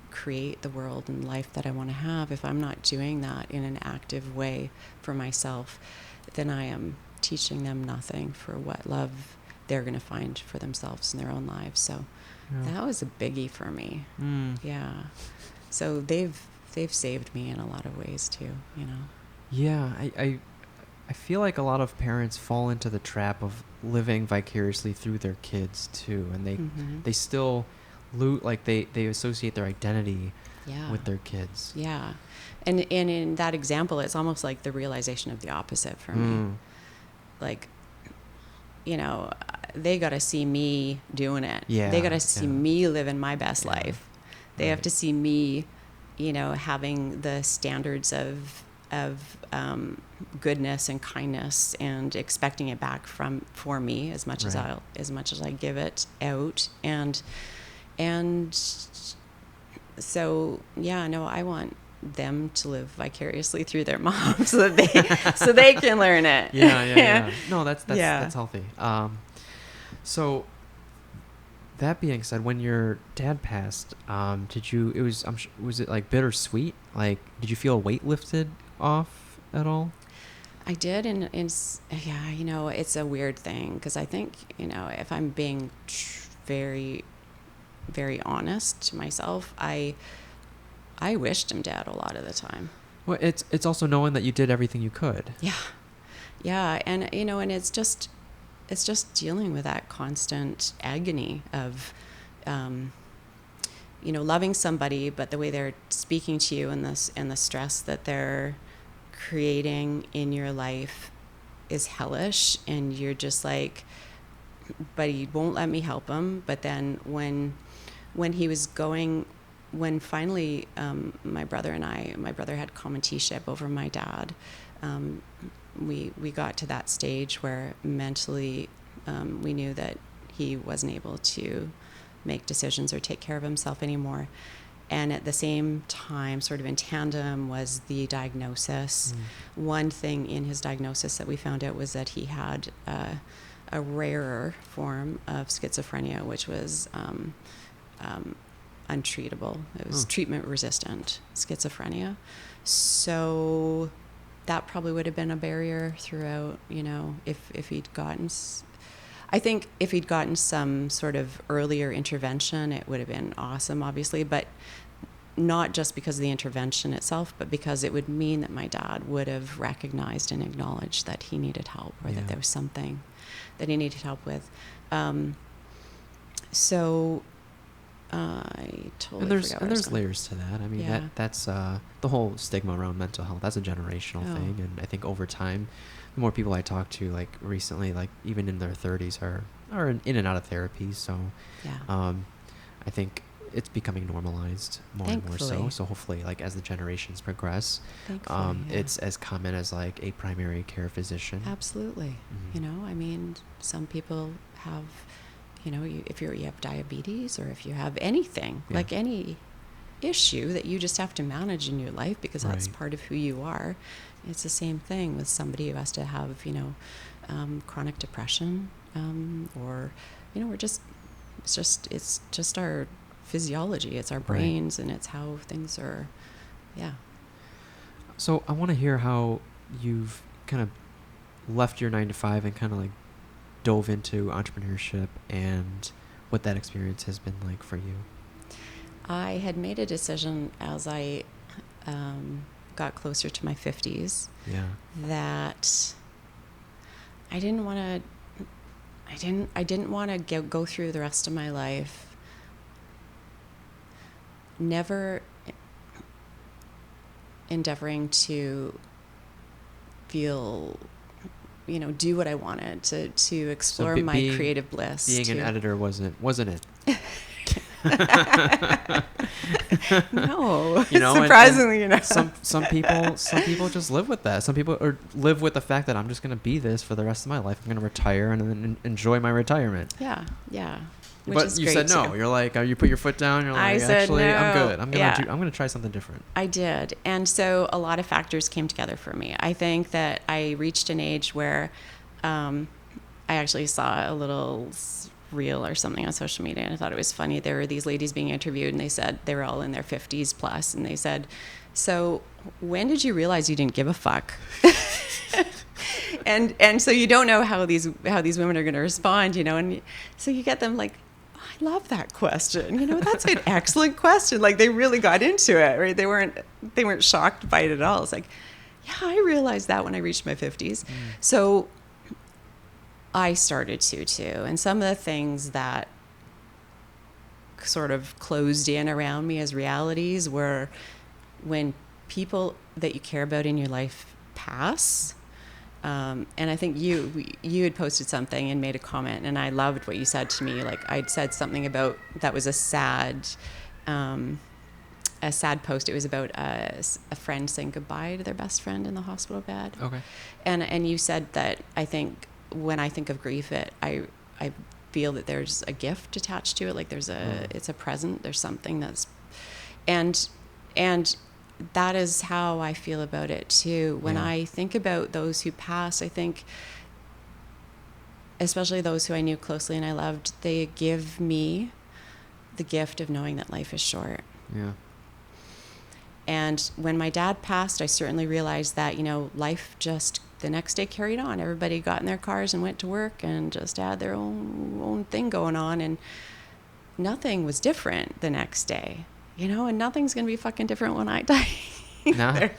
create the world and life that I want to have. If I'm not doing that in an active way for myself, then I am teaching them nothing for what love they're going to find for themselves in their own lives. So that was a biggie for me. Yeah. So they've saved me in a lot of ways too, you know. Yeah, I feel like a lot of parents fall into the trap of living vicariously through their kids too, and they still they associate their identity with their kids. Yeah. And in that example, it's almost like the realization of the opposite for me. Like, you know, they got to see me doing it. Yeah. They got to see me living my best life. They have to see me, you know, having the standards of goodness and kindness and expecting it back for me as much as I give it out. And so, yeah, no, I want them to live vicariously through their mom so they can learn it. Yeah. No, that's healthy. So that being said, when your dad passed, was it like bittersweet? Like, did you feel a weight lifted off at all? I did, and yeah, you know, it's a weird thing because I think, you know, if I'm being very, very honest to myself, I wished him dead a lot of the time. Well, it's also knowing that you did everything you could. Yeah, and you know, and it's just dealing with that constant agony of, you know, loving somebody, but the way they're speaking to you and the stress that they're creating in your life is hellish, and you're just like, but he won't let me help him. But then when finally my brother had commenteeship over my dad, we got to that stage where mentally we knew that he wasn't able to make decisions or take care of himself anymore. And at the same time, sort of in tandem, was the diagnosis. One thing in his diagnosis that we found out was that he had a rarer form of schizophrenia, which was untreatable. It was treatment-resistant schizophrenia. So that probably would have been a barrier throughout, you know, if he'd gotten... I think if he'd gotten some sort of earlier intervention, it would have been awesome, obviously, but not just because of the intervention itself, but because it would mean that my dad would have recognized and acknowledged that he needed help, or that there was something that he needed help with. So I totally forgot. And there's layers to that. I mean, that's the whole stigma around mental health. That's a generational thing, and I think over time, the more people I talk to, like recently, like even in their 30s, are in and out of therapy. So, I think it's becoming normalized more and more so. So hopefully, like as the generations progress, it's as common as like a primary care physician. Absolutely. You know, I mean, some people have, you know, if you have diabetes, or if you have anything, like any issue that you just have to manage in your life because that's part of who you are. It's the same thing with somebody who has to have, you know, chronic depression, or, you know, it's just our physiology. It's our brains, and it's how things are. Yeah. So I want to hear how you've kind of left your 9-to-5 and kind of like dove into entrepreneurship, and what that experience has been like for you. I had made a decision as I got closer to my 50s that I didn't want to go through the rest of my life never endeavoring to feel, you know, do what I wanted to explore my creative bliss. Being an editor wasn't it? No, you know, surprisingly, you know, some people just live with that. Some people live with the fact that I'm just going to be this for the rest of my life. I'm going to retire and then enjoy my retirement. Yeah. Which but is you great said no. too. You're like, you put your foot down. You're like, actually, no. I'm good. I'm going to try something different. I did, and so a lot of factors came together for me. I think that I reached an age where I actually saw a little reel or something on social media, and I thought it was funny. There were these ladies being interviewed, and they said they were all in their 50s plus, and they said, "So when did you realize you didn't give a fuck?" and so you don't know how these women are going to respond, you know, and so you get them like, I love that question. You know, that's an excellent question. Like they really got into it, right? They weren't shocked by it at all. It's like, yeah, I realized that when I reached my 50s. So I started to too. And some of the things that sort of closed in around me as realities were when people that you care about in your life pass. And I think you had posted something and made a comment, and I loved what you said to me. Like I'd said something about that was a sad post. It was about a friend saying goodbye to their best friend in the hospital bed. Okay. And you said that I think when I think of grief, I feel that there's a gift attached to it. Like there's it's a present. There's something that's, and that is how I feel about it too. When I think about those who passed, I think, especially those who I knew closely and I loved, they give me the gift of knowing that life is short. Yeah. And when my dad passed, I certainly realized that, life just the next day carried on. Everybody got in their cars and went to work and just had their own thing going on. And nothing was different the next day, and nothing's going to be fucking different when I die. Nah.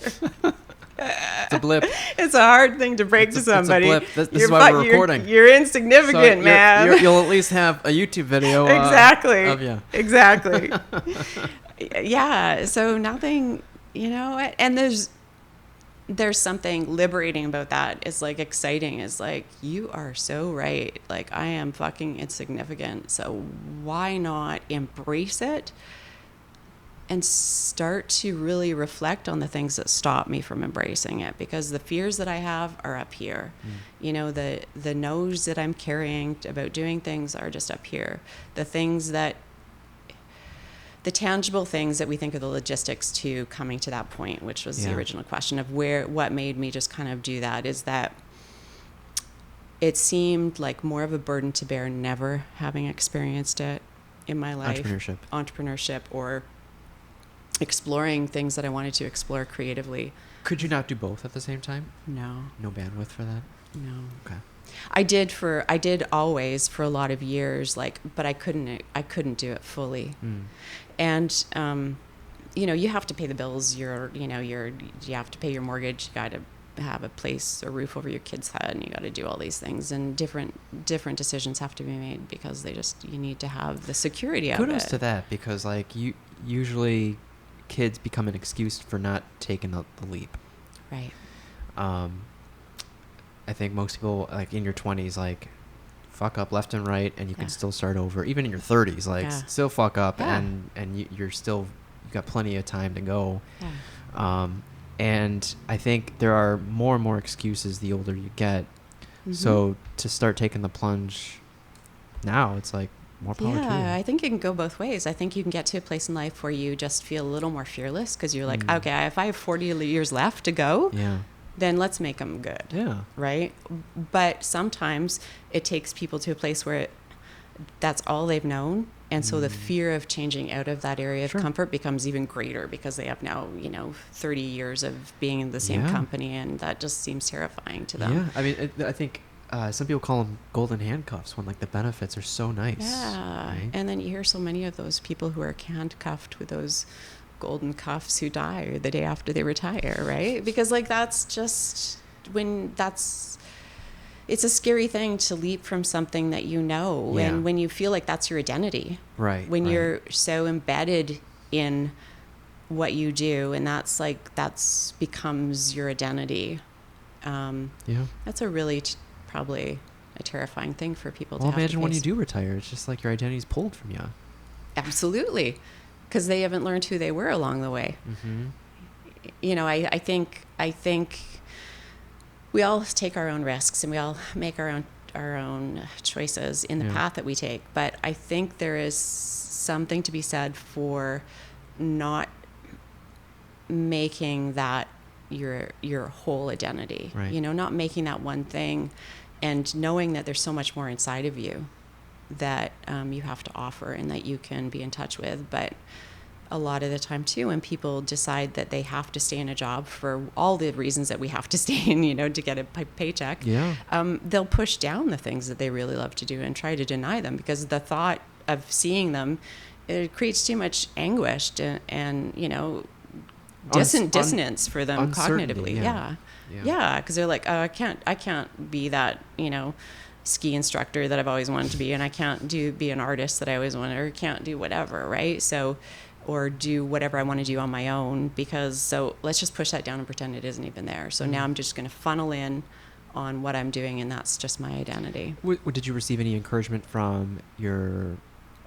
It's a blip. It's a hard thing to break to somebody. It's a blip. This is why we're recording. You're insignificant, man. You'll at least have a YouTube video. Exactly. Of you. Exactly. Yeah. So nothing, and there's something liberating about that. It's like exciting. It's like, you are so right. Like, I am fucking insignificant. So why not embrace it and start to really reflect on the things that stop me from embracing it? Because the fears that I have are up here. The no's that I'm carrying about doing things are just up here. The tangible things that we think are the logistics to coming to that point, which was the original question of what made me just kind of do that, is that it seemed like more of a burden to bear never having experienced it in my life. Entrepreneurship or exploring things that I wanted to explore creatively. Could you not do both at the same time? No. No bandwidth for that? No. Okay. I did always for a lot of years, but I couldn't do it fully. And you have to pay the bills. You have to pay your mortgage. You got to have a place, a roof over your kid's head, and you got to do all these things. And different decisions have to be made because you need to have the security of it. Kudos to that, because usually kids become an excuse for not taking the leap. Right. I think most people, in your 20s, fuck up left and right, and you can still start over. Even in your 30s, still fuck up, and you're still, you got plenty of time to go. Yeah. And I think there are more and more excuses the older you get. Mm-hmm. So to start taking the plunge now, it's more power to you. Yeah, I think it can go both ways. I think you can get to a place in life where you just feel a little more fearless because you're like, okay, if I have 40 years left to go, then let's make them good. Yeah. Right? But sometimes it takes people to a place where that's all they've known. And so the fear of changing out of that area of comfort becomes even greater because they have now, 30 years of being in the same company, and that just seems terrifying to them. Yeah. I mean, I think some people call them golden handcuffs when the benefits are so nice. Yeah. Right? And then you hear so many of those people who are handcuffed with those golden cuffs who die the day after they retire, right? Because that's just it's a scary thing to leap from something that and when you feel like that's your identity. Right. When you're so embedded in what you do, and that's becomes your identity. That's a really probably a terrifying thing for people to have to face. Imagine when you do retire, it's just like your identity's pulled from you. Absolutely. Because they haven't learned who they were along the way. Mm-hmm. I think we all take our own risks and we all make our own choices in the path that we take. But I think there is something to be said for not making that your whole identity. Right. Not making that one thing, and knowing that there's so much more inside of you that you have to offer and that you can be in touch with. But a lot of the time too, when people decide that they have to stay in a job for all the reasons that we have to stay in, to get a paycheck, they'll push down the things that they really love to do and try to deny them, because the thought of seeing them, it creates too much anguish and dissonance for them cognitively. Because they're like, oh, I can't be that, ski instructor that I've always wanted to be, and I can't be an artist that I always wanted, or can't do whatever, right? So, or do whatever I want to do on my own, so let's just push that down and pretend it isn't even there. So now I'm just going to funnel in on what I'm doing, and that's just my identity. Did you receive any encouragement from your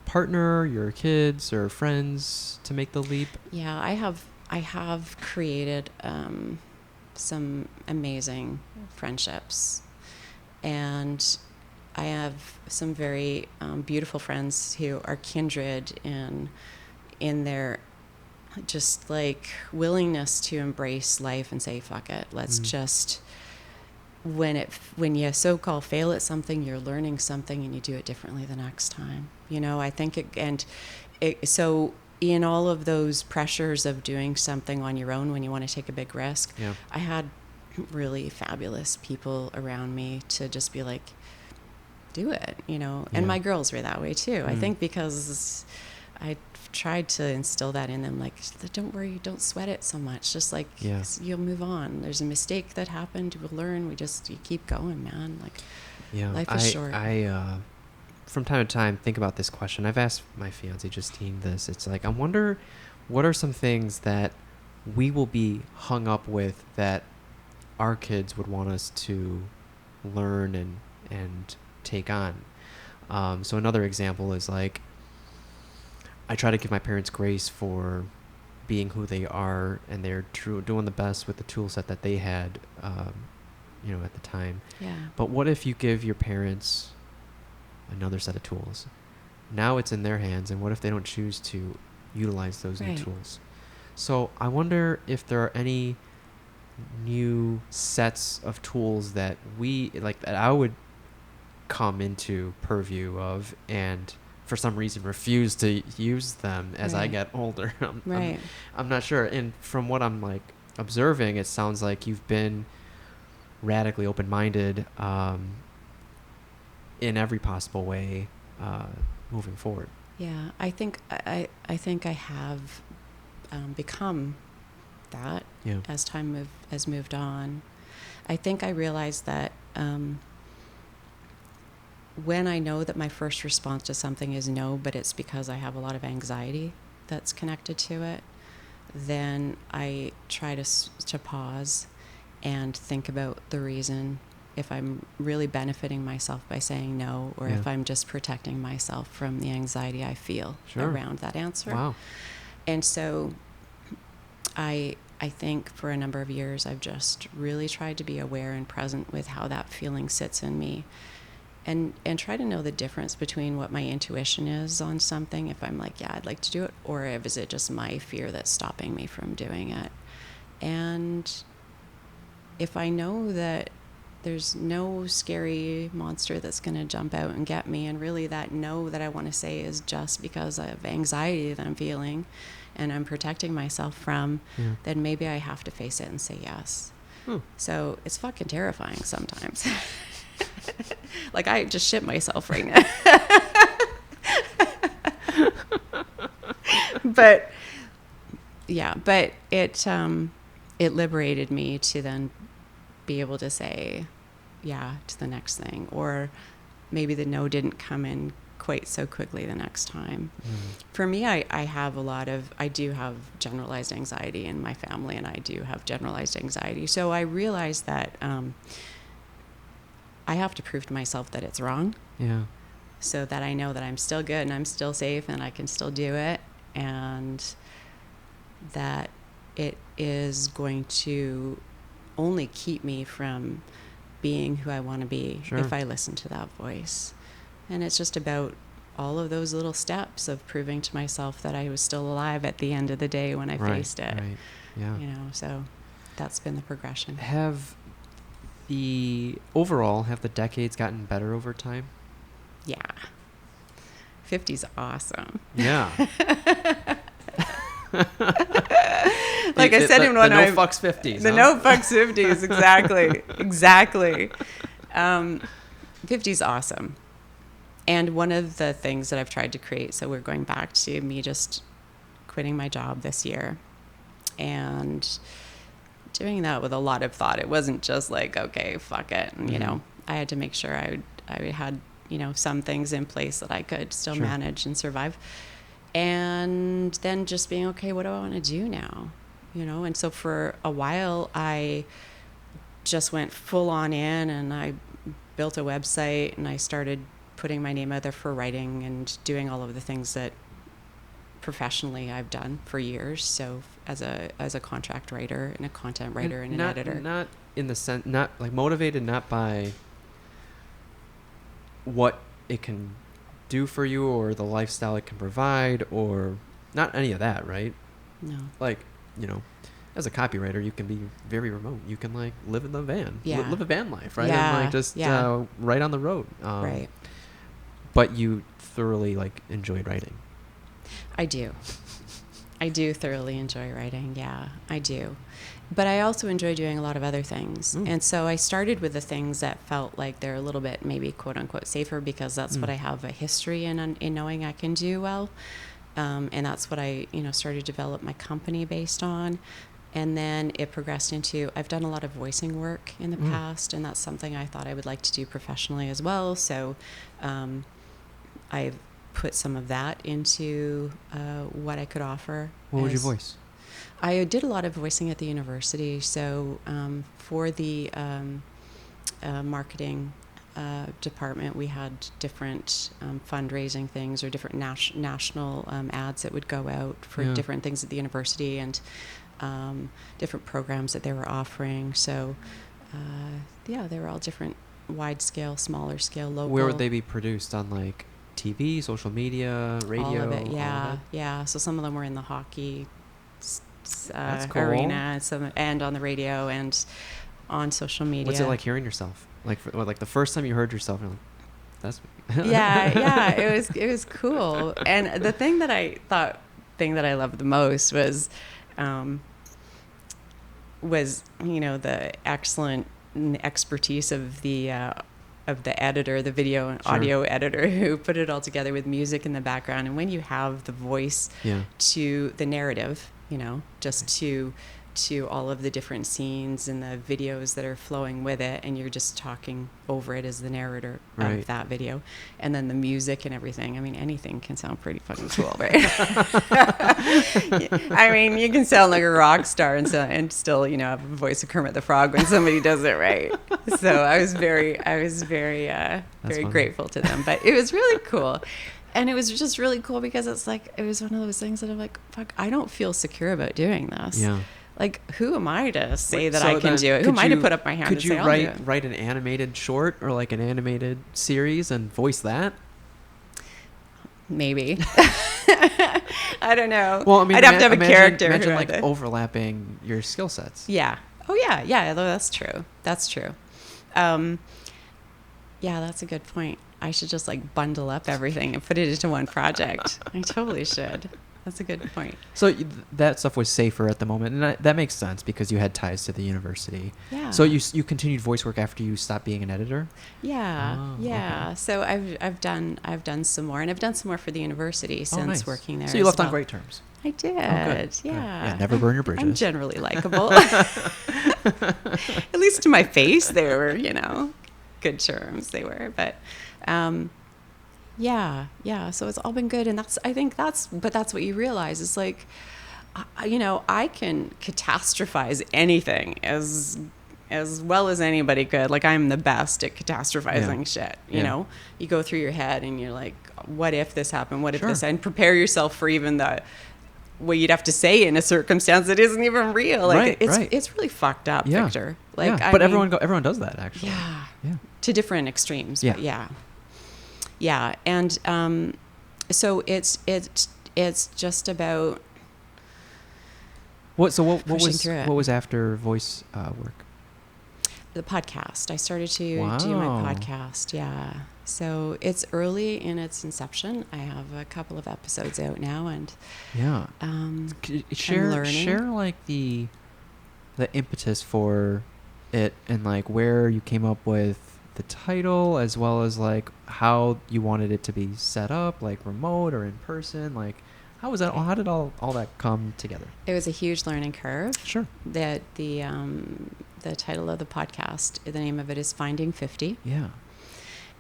partner, your kids, or friends to make the leap? Yeah, I have created some amazing friendships, and I have some very beautiful friends who are kindred in their just like willingness to embrace life and say, fuck it. Let's just, when you so-called fail at something, you're learning something and you do it differently the next time. I think so in all of those pressures of doing something on your own when you want to take a big risk, I had really fabulous people around me to just be like, do it, and my girls were that way too. I think because I tried to instill that in them, like, don't worry, don't sweat it so much, just like you'll move on. There's a mistake that happened, we'll learn, you keep going, man. Like, life is short. I from time to time think about this question. I've asked my fiance Justine this. It's like, I wonder what are some things that we will be hung up with that our kids would want us to learn and take on. So another example is like, I try to give my parents grace for being who they are, and they're doing the best with the tool set that they had, at the time. Yeah. But what if you give your parents another set of tools? Now it's in their hands, and what if they don't choose to utilize those new tools? So I wonder if there are any new sets of tools that that I would come into purview of and for some reason refuse to use them as I get older. I'm not sure. And from what I'm like observing, it sounds like you've been radically open-minded in every possible way moving forward. Yeah, I think I have become that as time has moved on. I think I realized that when I know that my first response to something is no, but it's because I have a lot of anxiety that's connected to it, then I try to pause and think about the reason, if I'm really benefiting myself by saying no, or if I'm just protecting myself from the anxiety I feel around that answer. Wow. And so I think for a number of years, I've just really tried to be aware and present with how that feeling sits in me, and try to know the difference between what my intuition is on something, if I'm like, I'd like to do it, or if is it just my fear that's stopping me from doing it. And if I know that there's no scary monster that's going to jump out and get me, and really that no that I want to say is just because of anxiety that I'm feeling and I'm protecting myself from, then maybe I have to face it and say yes. So it's fucking terrifying sometimes. Like, I just shit myself right now. But it liberated me to then be able to say to the next thing, or maybe the no didn't come in quite so quickly the next time. For me, I do have generalized anxiety in my family, and I do have generalized anxiety. So I realized that I have to prove to myself that it's wrong. Yeah. So that I know that I'm still good and I'm still safe and I can still do it, and that it is going to only keep me from being who I want to be if I listen to that voice. And it's just about all of those little steps of proving to myself that I was still alive at the end of the day when I faced it. Right. Yeah. So that's been the progression. Have the decades gotten better over time? Yeah. 50's awesome. Yeah. Like I said in one of my... no fucks 50s. The no fucks 50s, exactly. 50's awesome. And one of the things that I've tried to create, so we're going back to me just quitting my job this year and doing that with a lot of thought. It wasn't just like, okay, fuck it. And, I had to make sure I had, some things in place that I could still manage and survive. And then just being, okay, what do I want to do now? And so for a while, I just went full on in, and I built a website, and I started putting my name out there for writing and doing all of the things that professionally I've done for years. So as a contract writer and a content writer and an editor. Not in the sense, not like motivated, not by what it can do for you or the lifestyle it can provide, or not any of that, right? No. Like, you know, as a copywriter, you can be very remote. You can like live in the van, live a van life, right? Yeah. And like just write on the road. Right. But you thoroughly like enjoy writing. I do. I do thoroughly enjoy writing. Yeah, I do. But I also enjoy doing a lot of other things. And so I started with the things that felt like they're a little bit maybe quote unquote safer, because that's what I have a history in knowing I can do well. And that's what I, started to develop my company based on. And then it progressed into, I've done a lot of voicing work in the past, and that's something I thought I would like to do professionally as well. So I've put some of that into what I could offer. What would you voice? I did a lot of voicing at the university. So for the marketing department, we had different fundraising things or different national ads that would go out for different things at the university, and different programs that they were offering. So they were all different, wide scale, smaller scale, local. Where would they be produced? On like TV, social media, radio? All of it, yeah. So some of them were in the hockey That's cool. arena, and on the radio and on social media. What's it like hearing yourself? Like the first time you heard yourself, you're like, that's me. yeah, it was cool. And the thing that I loved the most was the excellent expertise of the editor, the video and audio editor, who put it all together with music in the background. And when you have the voice to the narrative, just to all of the different scenes and the videos that are flowing with it, and you're just talking over it as the narrator of that video, and then the music and everything. I mean, anything can sound pretty fucking cool, right? I mean, you can sound like a rock star and still, have a voice of Kermit the Frog when somebody does it right. So I was very grateful to them, but it was really cool. And it was just really cool because it was one of those things that I'm like, fuck, I don't feel secure about doing this. Yeah. Like, who am I to say that I can do it? Who am I to put up my hand and say I'll do it? Could you write an animated short or like an animated series and voice that? Maybe. I don't know. Well, I mean, I'd have to have a character. Imagine like overlapping your skill sets. Yeah. Oh, yeah. That's true. Yeah, that's a good point. I should just like bundle up everything and put it into one project. I totally should. That's a good point. So that stuff was safer at the moment, and that makes sense because you had ties to the university. Yeah. So you continued voice work after you stopped being an editor? Yeah. Oh, yeah. Okay. So I've done some more, and I've done some more for the university since working there. So you left on great terms. I did. Good. Yeah. Never burn your bridges. I'm generally likable. At least to my face, they were, good terms. They were, but. Yeah. So it's all been good. And that's what you realize is like, I can catastrophize anything as well as anybody could. Like, I'm the best at catastrophizing shit. You go through your head and you're like, what if this happened? What if this, and prepare yourself for even what you'd have to say in a circumstance that isn't even real. Like it's really fucked up, Victor. Like, but everyone does that actually. Yeah. Yeah. To different extremes. Yeah. But yeah. And so it's just about what was after voice work? The podcast. I started to do my podcast. Yeah. So it's early in its inception. I have a couple of episodes out now, and share like the impetus for it, and like where you came up with the title, as well as like how you wanted it to be set up, like remote or in person. Like, how was that? How did all that come together? It was a huge learning curve. Sure. That the title of the podcast, the name of it is Finding 50. Yeah.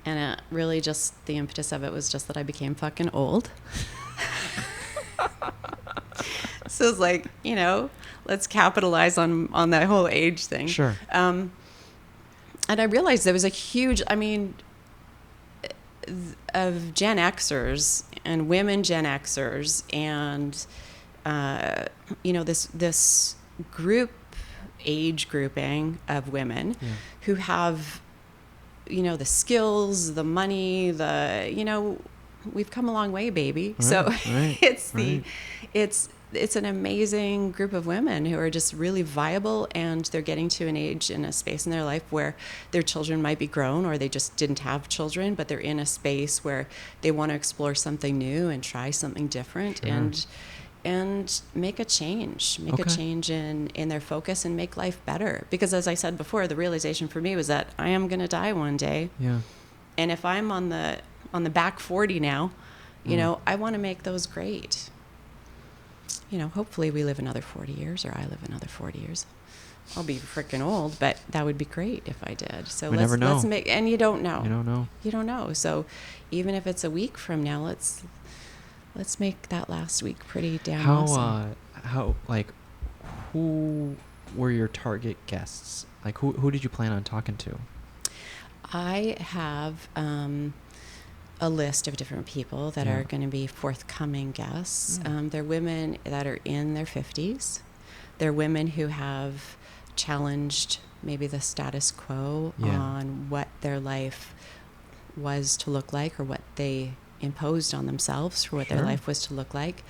And really just the impetus of it was just that I became fucking old. So it's like, let's capitalize on that whole age thing. Sure. And I realized there was a huge, of Gen Xers and women Gen Xers and, this age grouping of women who have, the skills, the money, we've come a long way, baby. Right, so it's it's an amazing group of women who are just really viable, and they're getting to an age and a space in their life where their children might be grown, or they just didn't have children, but they're in a space where they want to explore something new and try something different. Sure. And make a change in their focus and make life better. Because as I said before, the realization for me was that I am going to die one day. Yeah. And if I'm on the back 40 now, you know, I want to make those great. You know, hopefully we live another 40 years, or I live another 40 years. I'll be freaking old, but that would be great if I did. So never know. Let's make, and you don't know. You don't know. So even if it's a week from now, let's make that last week pretty damn awesome. Who were your target guests? Like, who did you plan on talking to? I have a list of different people that are going to be forthcoming guests. They're women that are in their 50s. They're women who have challenged maybe the status quo on what their life was to look like, or what they imposed on themselves for what their life was to look like,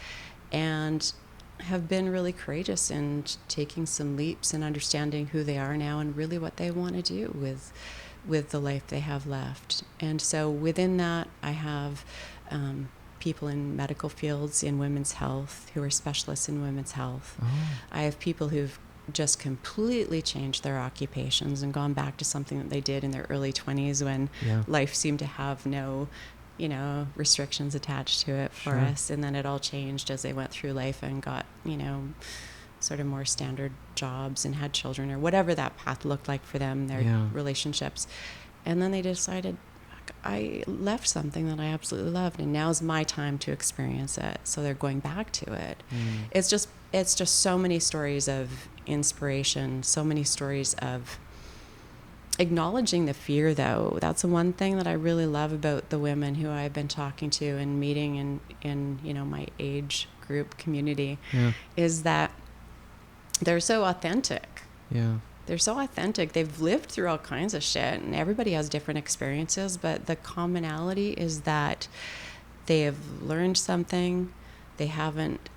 and have been really courageous in taking some leaps and understanding who they are now and really what they want to do with the life they have left. And so within that, I have people in medical fields in women's health who are specialists in women's health. I have people who've just completely changed their occupations and gone back to something that they did in their early 20s when life seemed to have no restrictions attached to it for us. And then it all changed as they went through life and got, sort of more standard jobs and had children, or whatever that path looked like for them, their relationships. And then they decided, I left something that I absolutely loved, and now's my time to experience it. So they're going back to it. It's just so many stories of inspiration, so many stories of acknowledging the fear, though. That's the one thing that I really love about the women who I've been talking to and meeting in my age group community, is that they're so authentic. They're so authentic. They've lived through all kinds of shit, and everybody has different experiences, but the commonality is that they have learned something. They haven't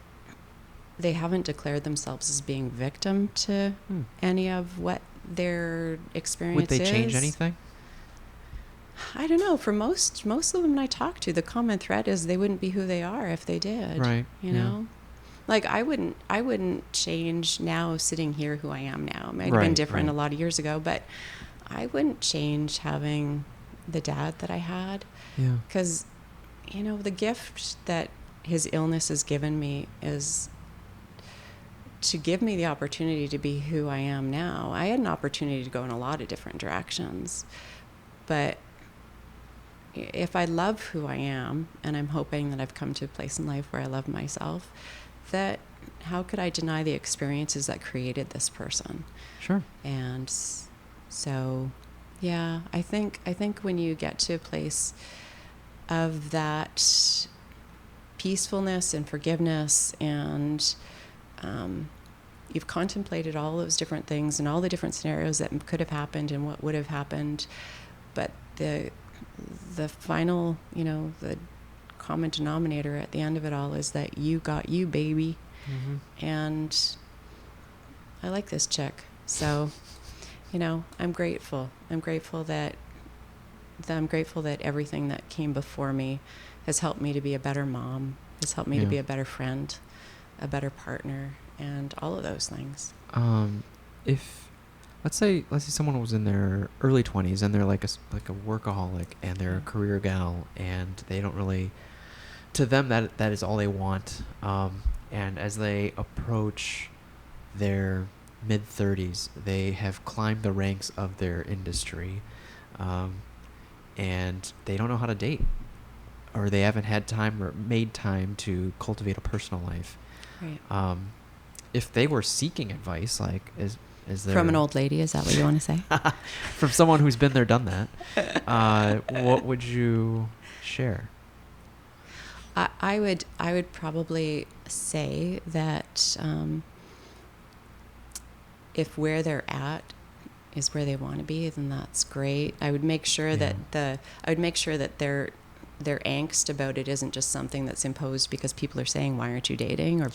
declared themselves as being victim to any of what their experience is. Would they change anything? I don't know. For most of the women I talk to, the common thread is they wouldn't be who they are if they did. Right. You know? Like I wouldn't change now sitting here who I am now. It might have been different a lot of years ago, but I wouldn't change having the dad that I had. Yeah. Because, the gift that his illness has given me is to give me the opportunity to be who I am now. I had an opportunity to go in a lot of different directions, but if I love who I am, and I'm hoping that I've come to a place in life where I love myself, that how could I deny the experiences that created this person? Sure. And so, I think when you get to a place of that peacefulness and forgiveness, and you've contemplated all those different things and all the different scenarios that could have happened and what would have happened, but the final, the common denominator at the end of it all is that you got you, baby. And I like this chick. So, I'm grateful. I'm grateful that everything that came before me has helped me to be a better mom, has helped me to be a better friend, a better partner, and all of those things. If let's say someone was in their early 20s and they're like a workaholic and they're a career gal, and they don't really, to them that is all they want, and as they approach their mid-30s, they have climbed the ranks of their industry, and they don't know how to date, or they haven't had time or made time to cultivate a personal life. Right. If they were seeking advice, like is there from an old lady, is that what you want to say? From someone who's been there, done that, what would you share? I would probably say that if where they're at is where they want to be, then that's great. I would make sure that they're their angst about it isn't just something that's imposed because people are saying, why aren't you dating? Or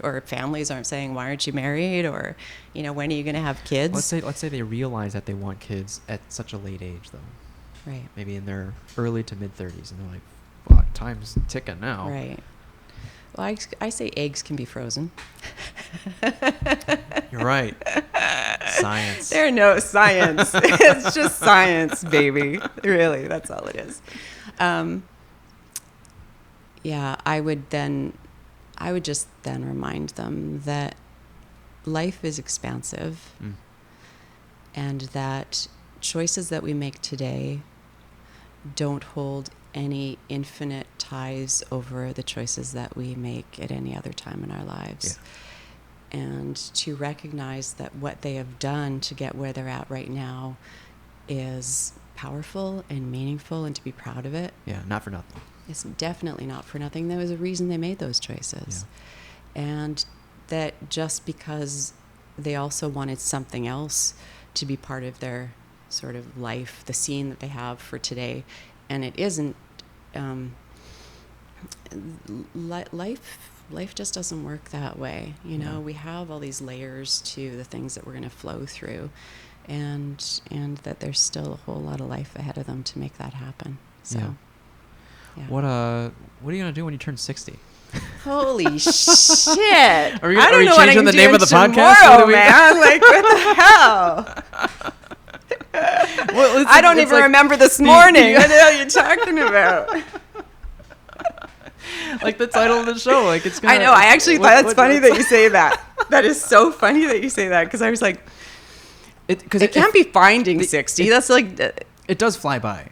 or families aren't saying, why aren't you married? Or, when are you going to have kids? Let's say they realize that they want kids at such a late age, though. Right. Maybe in their early to mid 30s, and they're like, "Fuck, time's ticking now." Right. Well, I say eggs can be frozen. You're right. Science. They're no science. It's just science, baby. Really, that's all it is. I would just then remind them that life is expansive, and that choices that we make today don't hold any infinite ties over the choices that we make at any other time in our lives. Yeah. And to recognize that what they have done to get where they're at right now is powerful and meaningful, and to be proud of it. Yeah, not for nothing. It's definitely not for nothing. There was a reason they made those choices. Yeah. And that just because they also wanted something else to be part of their sort of life, the scene that they have for today, and it isn't, life just doesn't work that way. We have all these layers to the things that we're going to flow through, and that there's still a whole lot of life ahead of them to make that happen. So, yeah. What are you going to do when you turn 60? Holy shit! Are you changing the name of the podcast? Tomorrow, man. Like, what the hell? Well, I don't even remember this morning. What the hell are you talking about? Like the title of the show. Like it's. I know. I actually thought that's funny that you say that. That is so funny that you say that, because I was like, it can't be Finding 60. That's like. It does fly by.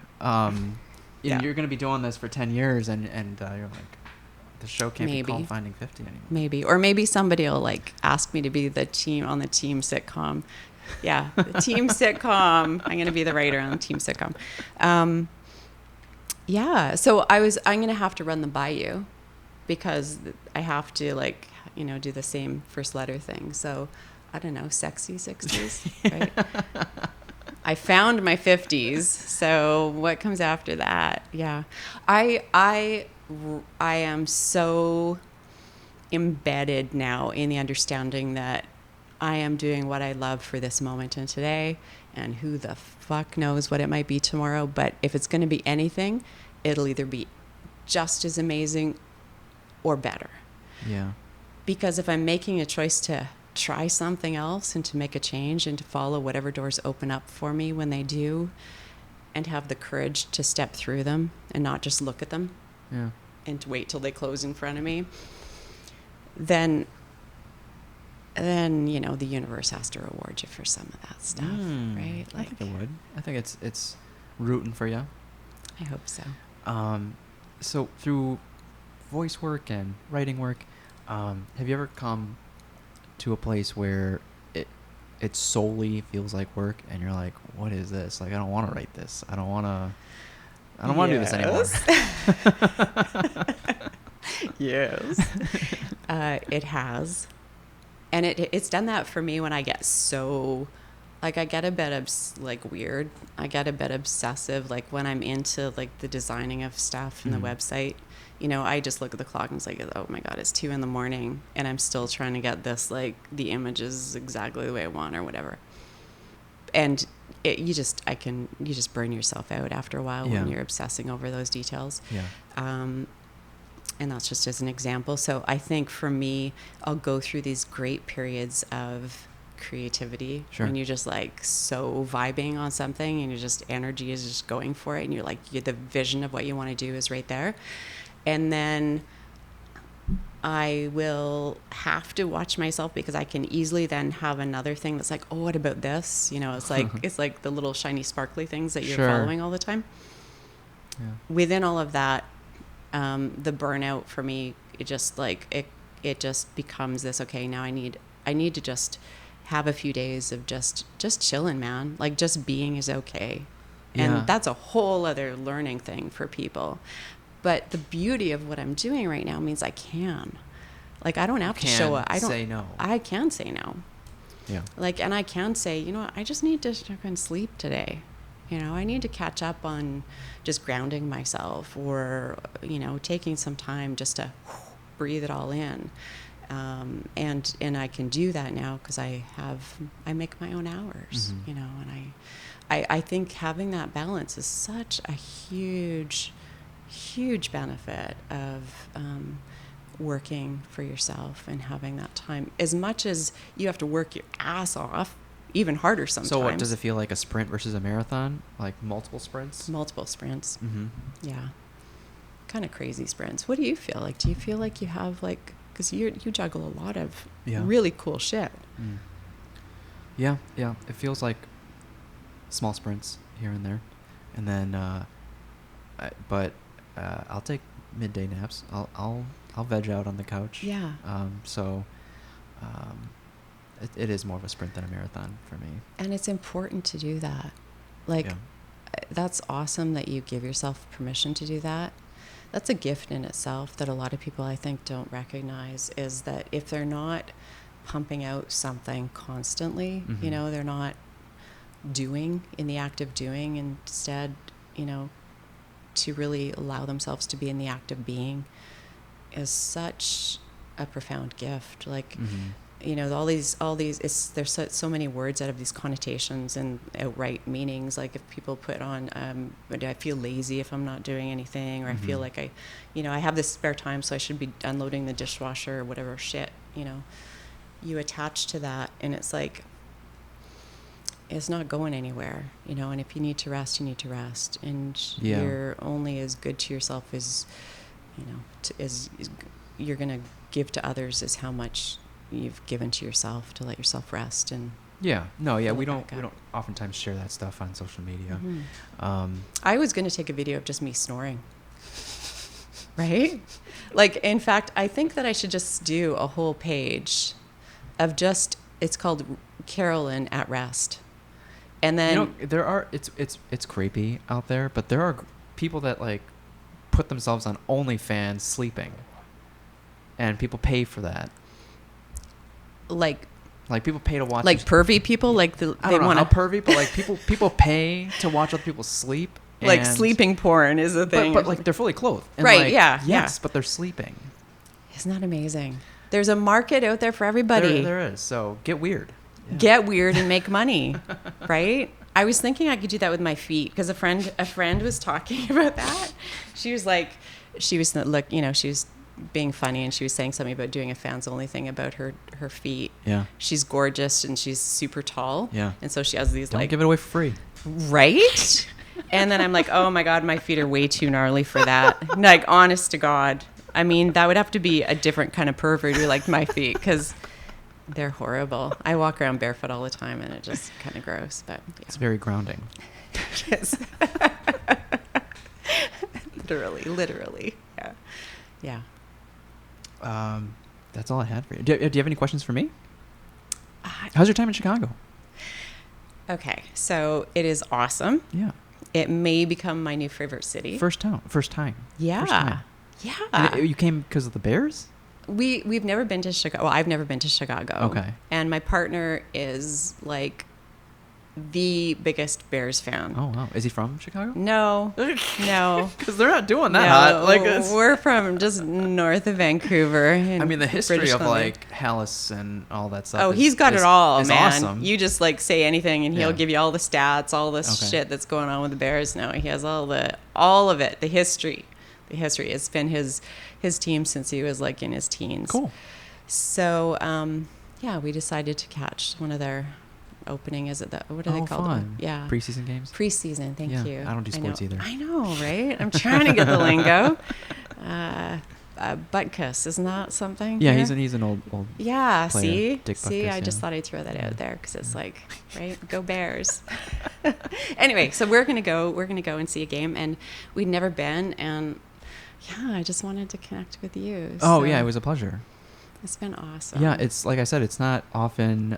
You're going to be doing this for 10 years, and you're like, the show can't be called Finding 50 anymore. Maybe. Or maybe somebody will like ask me to be the team on the team sitcom. Yeah, the team sitcom. I'm going to be the writer on the team sitcom. So I'm going to have to run them by you, because I have to do the same first letter thing. So I don't know, sexy 60s, right? I found my 50s. So what comes after that? Yeah. I am so embedded now in the understanding that I am doing what I love for this moment and today, and who the fuck knows what it might be tomorrow. But if it's going to be anything, it'll either be just as amazing or better. Yeah. Because if I'm making a choice to try something else and to make a change and to follow whatever doors open up for me when they do, and have the courage to step through them and not just look at them, and to wait till they close in front of me, then the universe has to reward you for some of that stuff, right? I think it would. I think it's rooting for you. I hope so. So through voice work and writing work, have you ever come to a place where it solely feels like work, and you're like, what is this? Like, I don't want to write this. I don't want to do this anymore. Yes. It has. And it's done that for me when I get so, I get a bit weird. I get a bit obsessive, when I'm into the designing of stuff and the website. I just look at the clock and it's like, oh my God, it's 2 a.m. and I'm still trying to get this, the images exactly the way I want or whatever. And you just burn yourself out after a while when you're obsessing over those details. Yeah. And that's just as an example. So I think for me, I'll go through these great periods of creativity when you're just so vibing on something, and energy is just going for it, and you're the vision of what you want to do is right there. And then I will have to watch myself, because I can easily then have another thing that's oh, what about this? It's it's the little shiny sparkly things that you're following all the time. Yeah. Within all of that, the burnout for me, it just it just becomes this, okay, now I need to just have a few days of just chilling, man. Just being is okay. And that's a whole other learning thing for people. But the beauty of what I'm doing right now means I can. I don't have to show up. I don't say no. I can say no. Yeah. And I can say, I just need to fucking sleep today. You know, I need to catch up on just grounding myself, or, you know, taking some time just to breathe it all in. And I can do that now because I make my own hours, you know, and I think having that balance is such a huge benefit of working for yourself and having that time. As much as you have to work your ass off, even harder sometimes. So what, does it feel like a sprint versus a marathon? Like multiple sprints? Multiple sprints. Mm-hmm. Yeah. Kind of crazy sprints. What do you feel like? Do you feel like you have like, because you juggle a lot of really cool shit. Mm. Yeah. It feels like small sprints here and there. And then, I'll take midday naps. I'll veg out on the couch. Yeah. It is more of a sprint than a marathon for me. And it's important to do that. Like, that's awesome that you give yourself permission to do that. That's a gift in itself that a lot of people, I think, don't recognize, is that if they're not pumping out something constantly, you know, they're not doing in the act of doing, instead, you know, to really allow themselves to be in the act of being is such a profound gift. Like, you know, all these, there's so many words out of these connotations and outright meanings. Like if people put on, do I feel lazy if I'm not doing anything, or I feel like I have this spare time, so I should be unloading the dishwasher or whatever shit, you know, you attach to that, and it's like, it's not going anywhere, you know, and if you need to rest, you need to rest, and you're only as good to yourself as, you know, as you're going to give to others as how much you've given to yourself to let yourself rest. And we don't oftentimes share that stuff on social media. I was going to take a video of just me snoring, right? Like, in fact, I think that I should just do a whole page of just, it's called Carolyn at Rest. And then, you know, there are, it's creepy out there, but there are people that like put themselves on OnlyFans sleeping, and people pay for that. Like people pay to watch, like pervy people, like I don't know how pervy, but like people pay to watch other people sleep. Like sleeping porn is a thing, but like they're fully clothed, and right? Like, yes, but they're sleeping. Isn't that amazing? There's a market out there for everybody. There is. So get weird. Yeah. Get weird and make money, right? I was thinking I could do that with my feet, because a friend was talking about that. She was being funny, and she was saying something about doing a fans only thing about her feet. Yeah. She's gorgeous and she's super tall. Yeah. And so she has these, don't give it away for free. Right? And then I'm like, oh my God, my feet are way too gnarly for that. Like, honest to God. I mean, that would have to be a different kind of pervert who liked my feet, because they're horrible. I walk around barefoot all the time, and it's just kind of gross. But yeah. It's very grounding. It is. Literally. Yeah. That's all I had for you. Do you have any questions for me? How's your time in Chicago? Okay, so it is awesome. Yeah. It may become my new favorite city. First time. Yeah. First time. Yeah. And you came because of the Bears? We've never been to Chicago. Well, I've never been to Chicago. Okay. And my partner is like the biggest Bears fan. Oh wow! Is he from Chicago? No. Because they're not doing that hot. Like we're from just north of Vancouver. I mean, the history British of Columbia. Like Hallis and all that stuff. Oh, he's got it all, man. Awesome. You just like say anything, and he'll give you all the stats, all the shit that's going on with the Bears. No, he has all of it. The history. It's been his team since he was like in his teens. Cool. So we decided to catch one of their opening. Is it that? What do they call them? Yeah. Preseason games. Preseason. Thank you. I don't do sports either. I know, right? I'm trying to get the lingo. Butkus, isn't that something? Yeah, he's an old. Yeah. Player. See, I just thought I'd throw that out there because it's like, right, go Bears. Anyway, so we're gonna go and see a game, and we'd never been, and I just wanted to connect with you. Oh yeah, it was a pleasure. It's been awesome. Yeah, it's like I said, it's not often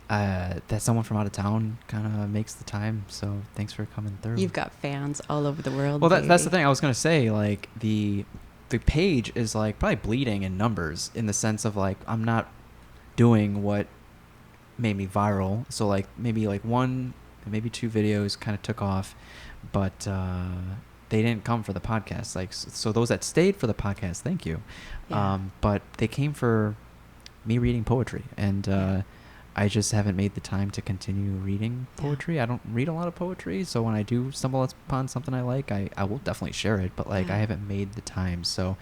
that someone from out of town kind of makes the time. So thanks for coming through. You've got fans all over the world. Well, that's the thing I was gonna say. Like the page is like probably bleeding in numbers, in the sense of like I'm not doing what made me viral. So like maybe like one maybe 2 videos kind of took off, but they didn't come for the podcast. Like, so those that stayed for the podcast, thank you. Yeah. But they came for me reading poetry, and I just haven't made the time to continue reading poetry. I don't read a lot of poetry, so when I do stumble upon something I like, I will definitely share it, but like I haven't made the time. So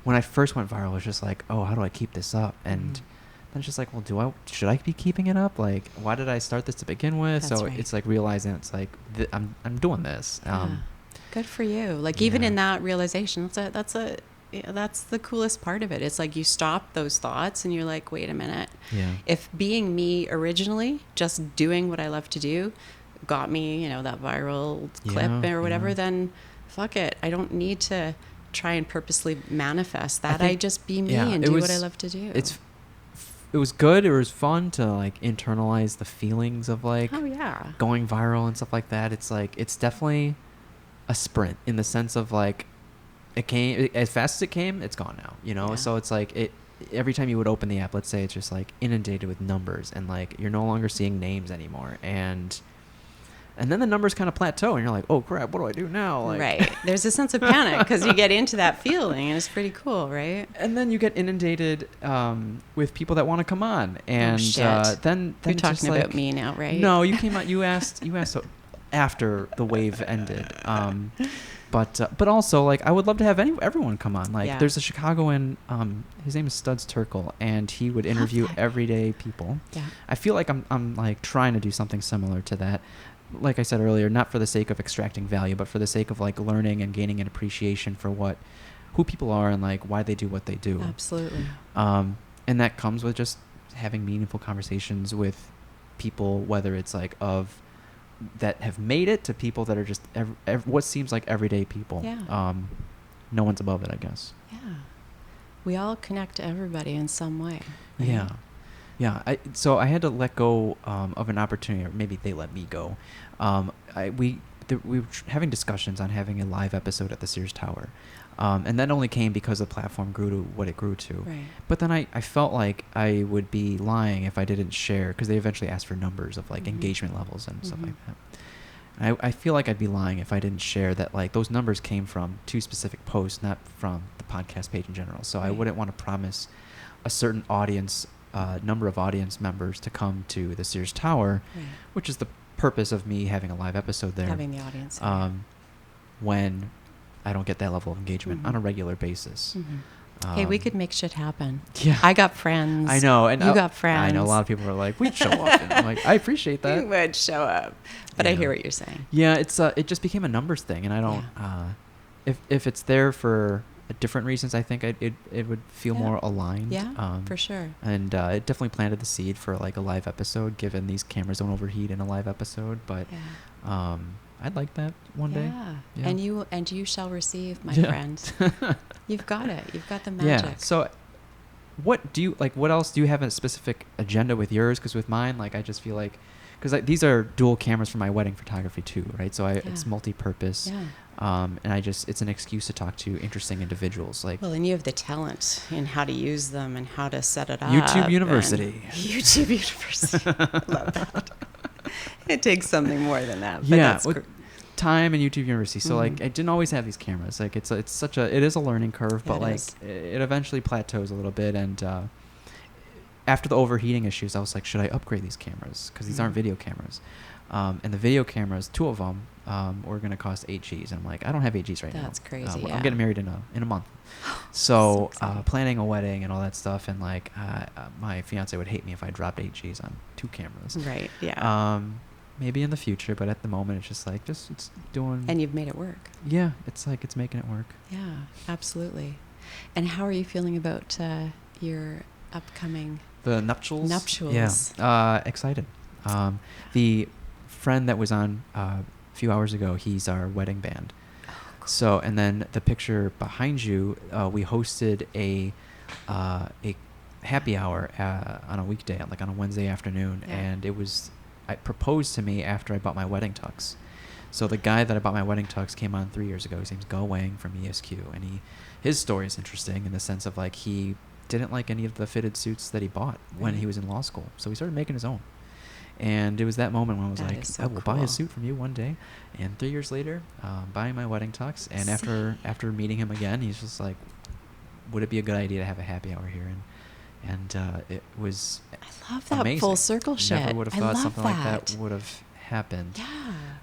when I first went viral, I was just like, oh, how do I keep this up? And then it's just like, well, should I be keeping it up? Like, why did I start this to begin with? That's so right. it's like realizing it's like I'm doing this. Good for you. Like even in that realization, that's the coolest part of it. It's like you stop those thoughts and you're like, wait a minute. Yeah. If being me originally, just doing what I love to do, got me, that viral clip or whatever, then fuck it. I don't need to try and purposely manifest that. I just be me and do what I love to do. It was good. It was fun to like internalize the feelings of like going viral and stuff like that. It's like, it's definitely a sprint in the sense of like, it came as fast as it came, it's gone now, so it's like every time you would open the app, let's say, it's just like inundated with numbers, and like you're no longer seeing names anymore, and then the numbers kind of plateau and you're like, oh crap, what do I do now? Like, right. There's a sense of panic because you get into that feeling and it's pretty cool, right? And then you get inundated with people that want to come on, and then you're talking like, about me now, right? No, you came out, you asked after the wave ended. But also, like, I would love to have everyone come on. Like, there's a Chicagoan, his name is Studs Turkle, and he would interview everyday people. Yeah. I feel like I'm like trying to do something similar to that. Like I said earlier, not for the sake of extracting value, but for the sake of like learning and gaining an appreciation for who people are and like why they do what they do. Absolutely. And that comes with just having meaningful conversations with people, whether it's like that have made it to people that are just what seems like everyday people. Yeah. No one's above it, I guess. Yeah. We all connect to everybody in some way. Right? Yeah. Yeah. So I had to let go of an opportunity, or maybe they let me go. We were having discussions on having a live episode at the Sears Tower. And that only came because the platform grew to what it grew to. Right. But then I felt like I would be lying if I didn't share, because they eventually asked for numbers of like engagement levels and stuff like that. And I feel like I'd be lying if I didn't share that like those numbers came from 2 specific posts, not from the podcast page in general. So I wouldn't want to promise a certain audience, number of audience members to come to the Sears Tower, which is the purpose of me having a live episode there. Having the audience. When I don't get that level of engagement on a regular basis. Hey, we could make shit happen. Yeah. I got friends. I know. And you got friends. I know a lot of people are like, we'd show up. And I'm like, I appreciate that. You would show up. But I hear what you're saying. Yeah, it just became a numbers thing. And I don't, if it's there for different reasons, I think it would feel more aligned. Yeah, for sure. And it definitely planted the seed for like a live episode, given these cameras don't overheat in a live episode. But I'd like that one day. Yeah. And you shall receive, my friend. You've got it. You've got the magic. Yeah. So what else do you have a specific agenda with yours? Because with mine, like, I just feel like, because these are dual cameras for my wedding photography too, right? So it's multi-purpose. Yeah. And it's an excuse to talk to interesting individuals. Like, well, and you have the talent in how to use them and how to set it up. YouTube University. YouTube University. Love that. It takes something more than that. But yeah. Time and YouTube University. So like, I didn't always have these cameras. Like, it is a learning curve, but like it eventually plateaus a little bit. And after the overheating issues, I was like, should I upgrade these cameras? Because these aren't video cameras. And the video cameras, 2 of them, were going to cost $8,000. And I'm like, I don't have $8,000 right now. That's crazy. I'm getting married in a month. So planning a wedding and all that stuff. And like, my fiance would hate me if I dropped $8,000 on 2 cameras. Right. Yeah. Maybe in the future, but at the moment it's just like, it's doing. And you've made it work. Yeah. It's like, it's making it work. Yeah, absolutely. And how are you feeling about your upcoming the nuptials? Yeah. Excited. The friend that was on a few hours ago, he's our wedding band. Oh, cool. So, and then the picture behind you, we hosted a happy hour on a weekday, like on a Wednesday afternoon, and I proposed to me after I bought my wedding tux. So the guy that I bought my wedding tux came on 3 years ago. His name's Go Wang from ESQ, and his story is interesting in the sense of like, he didn't like any of the fitted suits that he bought when he was in law school, so he started making his own. And it was that moment when I was That like, is so I will buy a cool. suit from you one day. And 3 years later, buying my wedding tux. And after meeting him again, he's just like, would it be a good idea to have a happy hour here? And it was I love that amazing. full circle shit. Never would have I thought love something like that would have happened.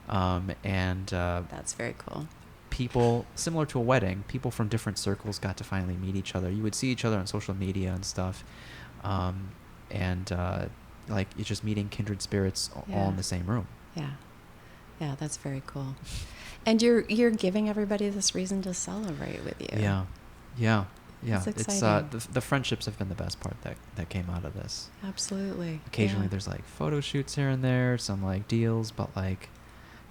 Yeah. That's very cool. People, similar to a wedding, people from different circles got to finally meet each other. You would see each other on social media and stuff. Like, it's just meeting kindred spirits all in the same room. Yeah. Yeah, that's very cool. And you're giving everybody this reason to celebrate with you. Yeah. It's It's exciting. the friendships have been the best part that came out of this. Absolutely. Occasionally Yeah. there's like photo shoots here and there, some like deals, but like,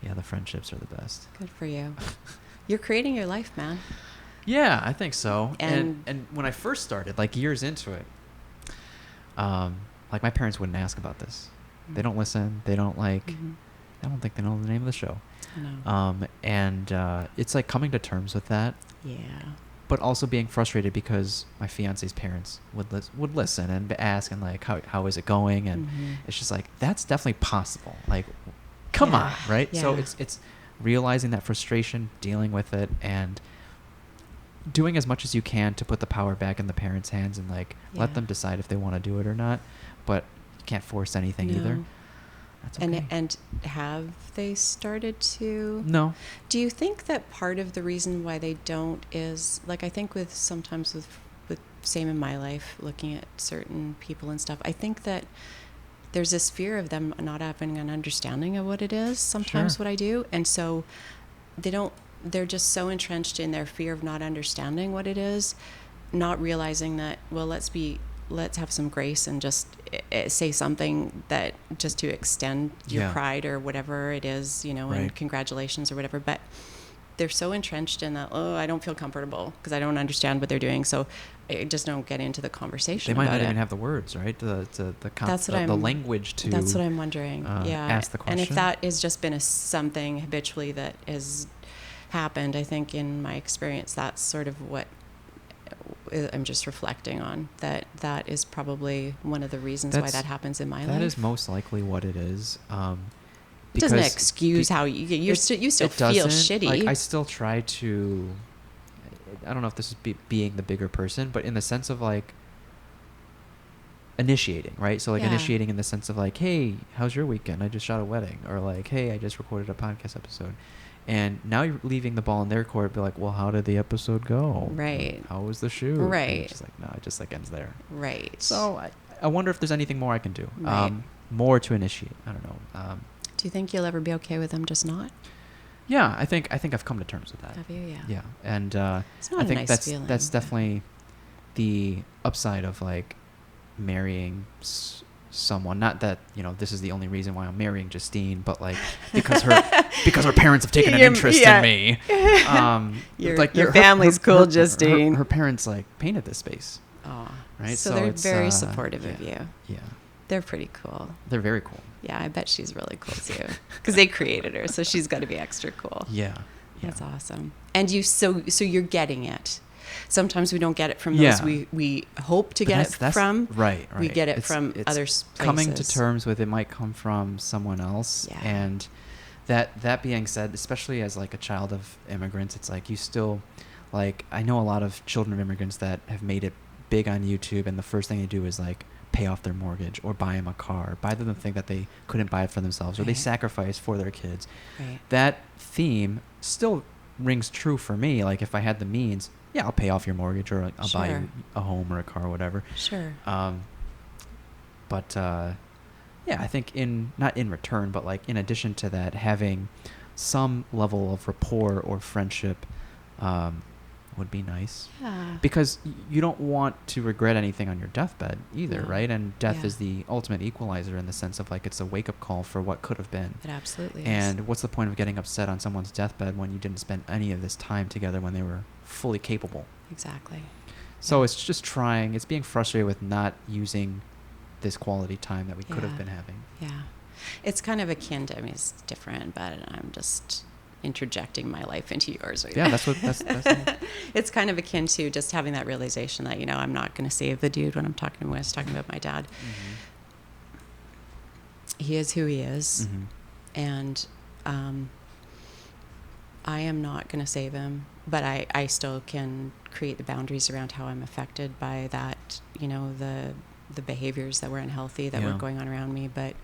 yeah, the friendships are the best. Good for you. You're creating your life, man. Yeah, I think so. And- And when I first started, like years into it, like my parents wouldn't ask about this. They don't listen. They don't like. Mhm. I don't think they know the name of the show. I know. It's like coming to terms with that, Yeah. but also being frustrated because my fiance's parents would listen and ask and like, how is it going? And Mhm. it's just like, that's definitely possible. Like, come on, right? So Yeah. it's realizing that frustration, dealing with it, and doing as much as you can to put the power back in the parents' hands and like let Yeah. them decide if they want to do it or not. But you can't force anything either. No. That's okay. And have they started to? No. Do you think that part of the reason why they don't is, like, I think sometimes with same in my life, looking at certain people and stuff, I think that there's this fear of them not having an understanding of what it is sometimes Sure. what I do. And so they're just so entrenched in their fear of not understanding what it is, not realizing that, well, let's have some grace and just say something that just to extend your Yeah. pride or whatever it is, and Right. congratulations or whatever. But they're so entrenched in that, oh, I don't feel comfortable because I don't understand what they're doing. So I just don't get into the conversation They might about not it. even have the words, right? That's what the language to. That's what I'm wondering. Yeah. Ask the question. And if that has just been something habitually that has happened, I think in my experience, that's sort of what I'm just reflecting on. That is probably one of the reasons why that happens in my life. That is most likely what it is. It doesn't excuse how you still feel shitty. Like, I still try to. I don't know if this is being the bigger person, but in the sense of like initiating, right? So like initiating in the sense of like, hey, how's your weekend? I just shot a wedding, or like, hey, I just recorded a podcast episode. And now you're leaving the ball in their court. Be like, well, how did the episode go? Right. How was the shoot? Right. And it's just like, no, it just like ends there. Right. So I wonder if there's anything more I can do. Right. More to initiate. I don't know. Do you think you'll ever be okay with them just not? Yeah, I think I've come to terms with that. Have you? Yeah. Yeah, and It's not I a think nice that's feeling, that's but- definitely the upside of like marrying someone. Not that this is the only reason why I'm marrying Justine, but like because her parents have taken an interest in me. Your family's cool, Justine. Her parents like painted this space. Oh, Right. So they're it's, very supportive of you. Yeah, They're pretty cool. they're very cool. Yeah, I bet she's really cool too, because they created her, so she's got to be extra cool. Yeah. That's awesome. And so you're getting it. Sometimes we don't get it from those we hope to get it from. Right. We get it from other places. Coming to terms with it might come from someone else. Yeah. And that being said, especially as like a child of immigrants, it's like you still, like, I know a lot of children of immigrants that have made it big on YouTube, and the first thing they do is like pay off their mortgage or buy them a car, buy them the thing that they couldn't buy it for themselves, or they Right. sacrifice for their kids. Right. That theme still rings true for me. Like, if I had the means, yeah, I'll pay off your mortgage, or like, I'll buy Sure. you a home or a car or whatever. Sure. Yeah, I think not in return, but like in addition to that, having some level of rapport or friendship would be nice. Yeah. Because you don't want to regret anything on your deathbed either, No. right? And death Yeah. is the ultimate equalizer in the sense of like it's a wake-up call for what could have been. It absolutely is. And what's the point of getting upset on someone's deathbed when you didn't spend any of this time together when they were fully capable? Exactly. So Yeah. it's just it's being frustrated with not using this quality time that we could have Yeah. been having. Yeah. It's kind of akin to, it's different, but I'm just interjecting my life into yours right Yeah, now. that's It's kind of akin to just having that realization that, I'm not going to save the dude when I was talking about my dad. he is who he is. Mm-hmm. And I am not going to save him, but I still can create the boundaries around how I'm affected by that, the behaviors that were unhealthy that were going on around me. But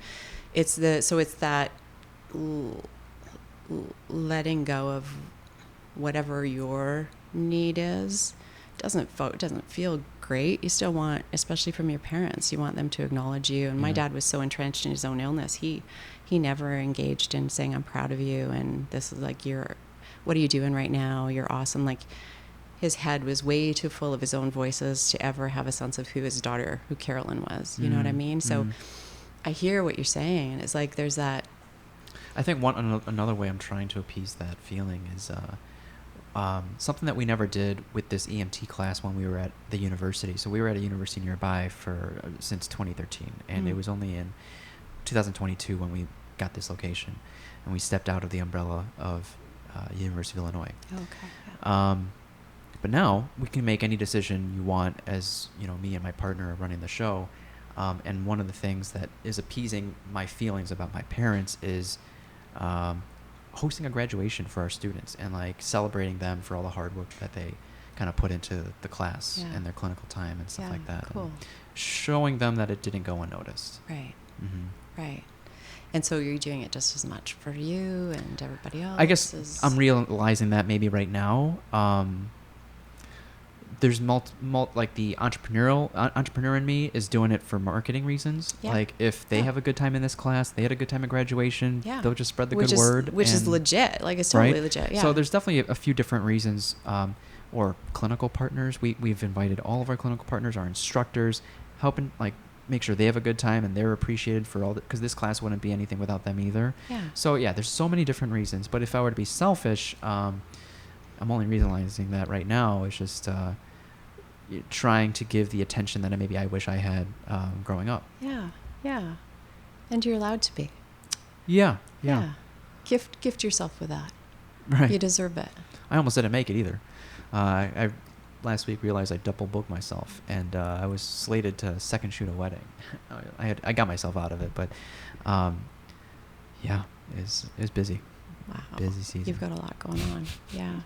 it's that letting go of whatever your need is. Doesn't feel great. You still want, especially from your parents, you want them to acknowledge you. And my dad was so entrenched in his own illness, he never engaged in saying, I'm proud of you, and this is like, what are you doing right now? You're awesome. Like, his head was way too full of his own voices to ever have a sense of who his daughter, who Carolyn was. You know what I mean? So I hear what you're saying, and it's like there's that. I think another way I'm trying to appease that feeling is something that we never did with this EMT class when we were at the university. So we were at a university nearby since 2013, and it was only in 2022 when we got this location, and we stepped out of the umbrella of University of Illinois. Okay. Yeah. But now we can make any decision you want, as me and my partner are running the show. And one of the things that is appeasing my feelings about my parents is hosting a graduation for our students and like celebrating them for all the hard work that they kind of put into the class and their clinical time and stuff like that. Cool. And showing them that it didn't go unnoticed. Right. Mm-hmm. Right. And so you're doing it just as much for you and everybody else? I guess I'm realizing that maybe right now. There's like the entrepreneur in me is doing it for marketing reasons. Yeah. Like if they have a good time in this class, they had a good time at graduation, they'll just spread the good word. Which is legit. Like it's totally legit. Yeah. So there's definitely a few different reasons. Or clinical partners. We've invited all of our clinical partners, our instructors, helping like make sure they have a good time and they're appreciated for all that, because this class wouldn't be anything without them either. Yeah. So there's so many different reasons. But if I were to be selfish, I'm only realizing that right now is just trying to give the attention that maybe I wish I had growing up. Yeah, yeah. And you're allowed to be. Yeah. Gift yourself with that. Right. You deserve it. I almost didn't make it either. I last week realized I double booked myself, and I was slated to second shoot a wedding. I got myself out of it, but it's busy. Wow. Busy season. You've got a lot going on. Yeah.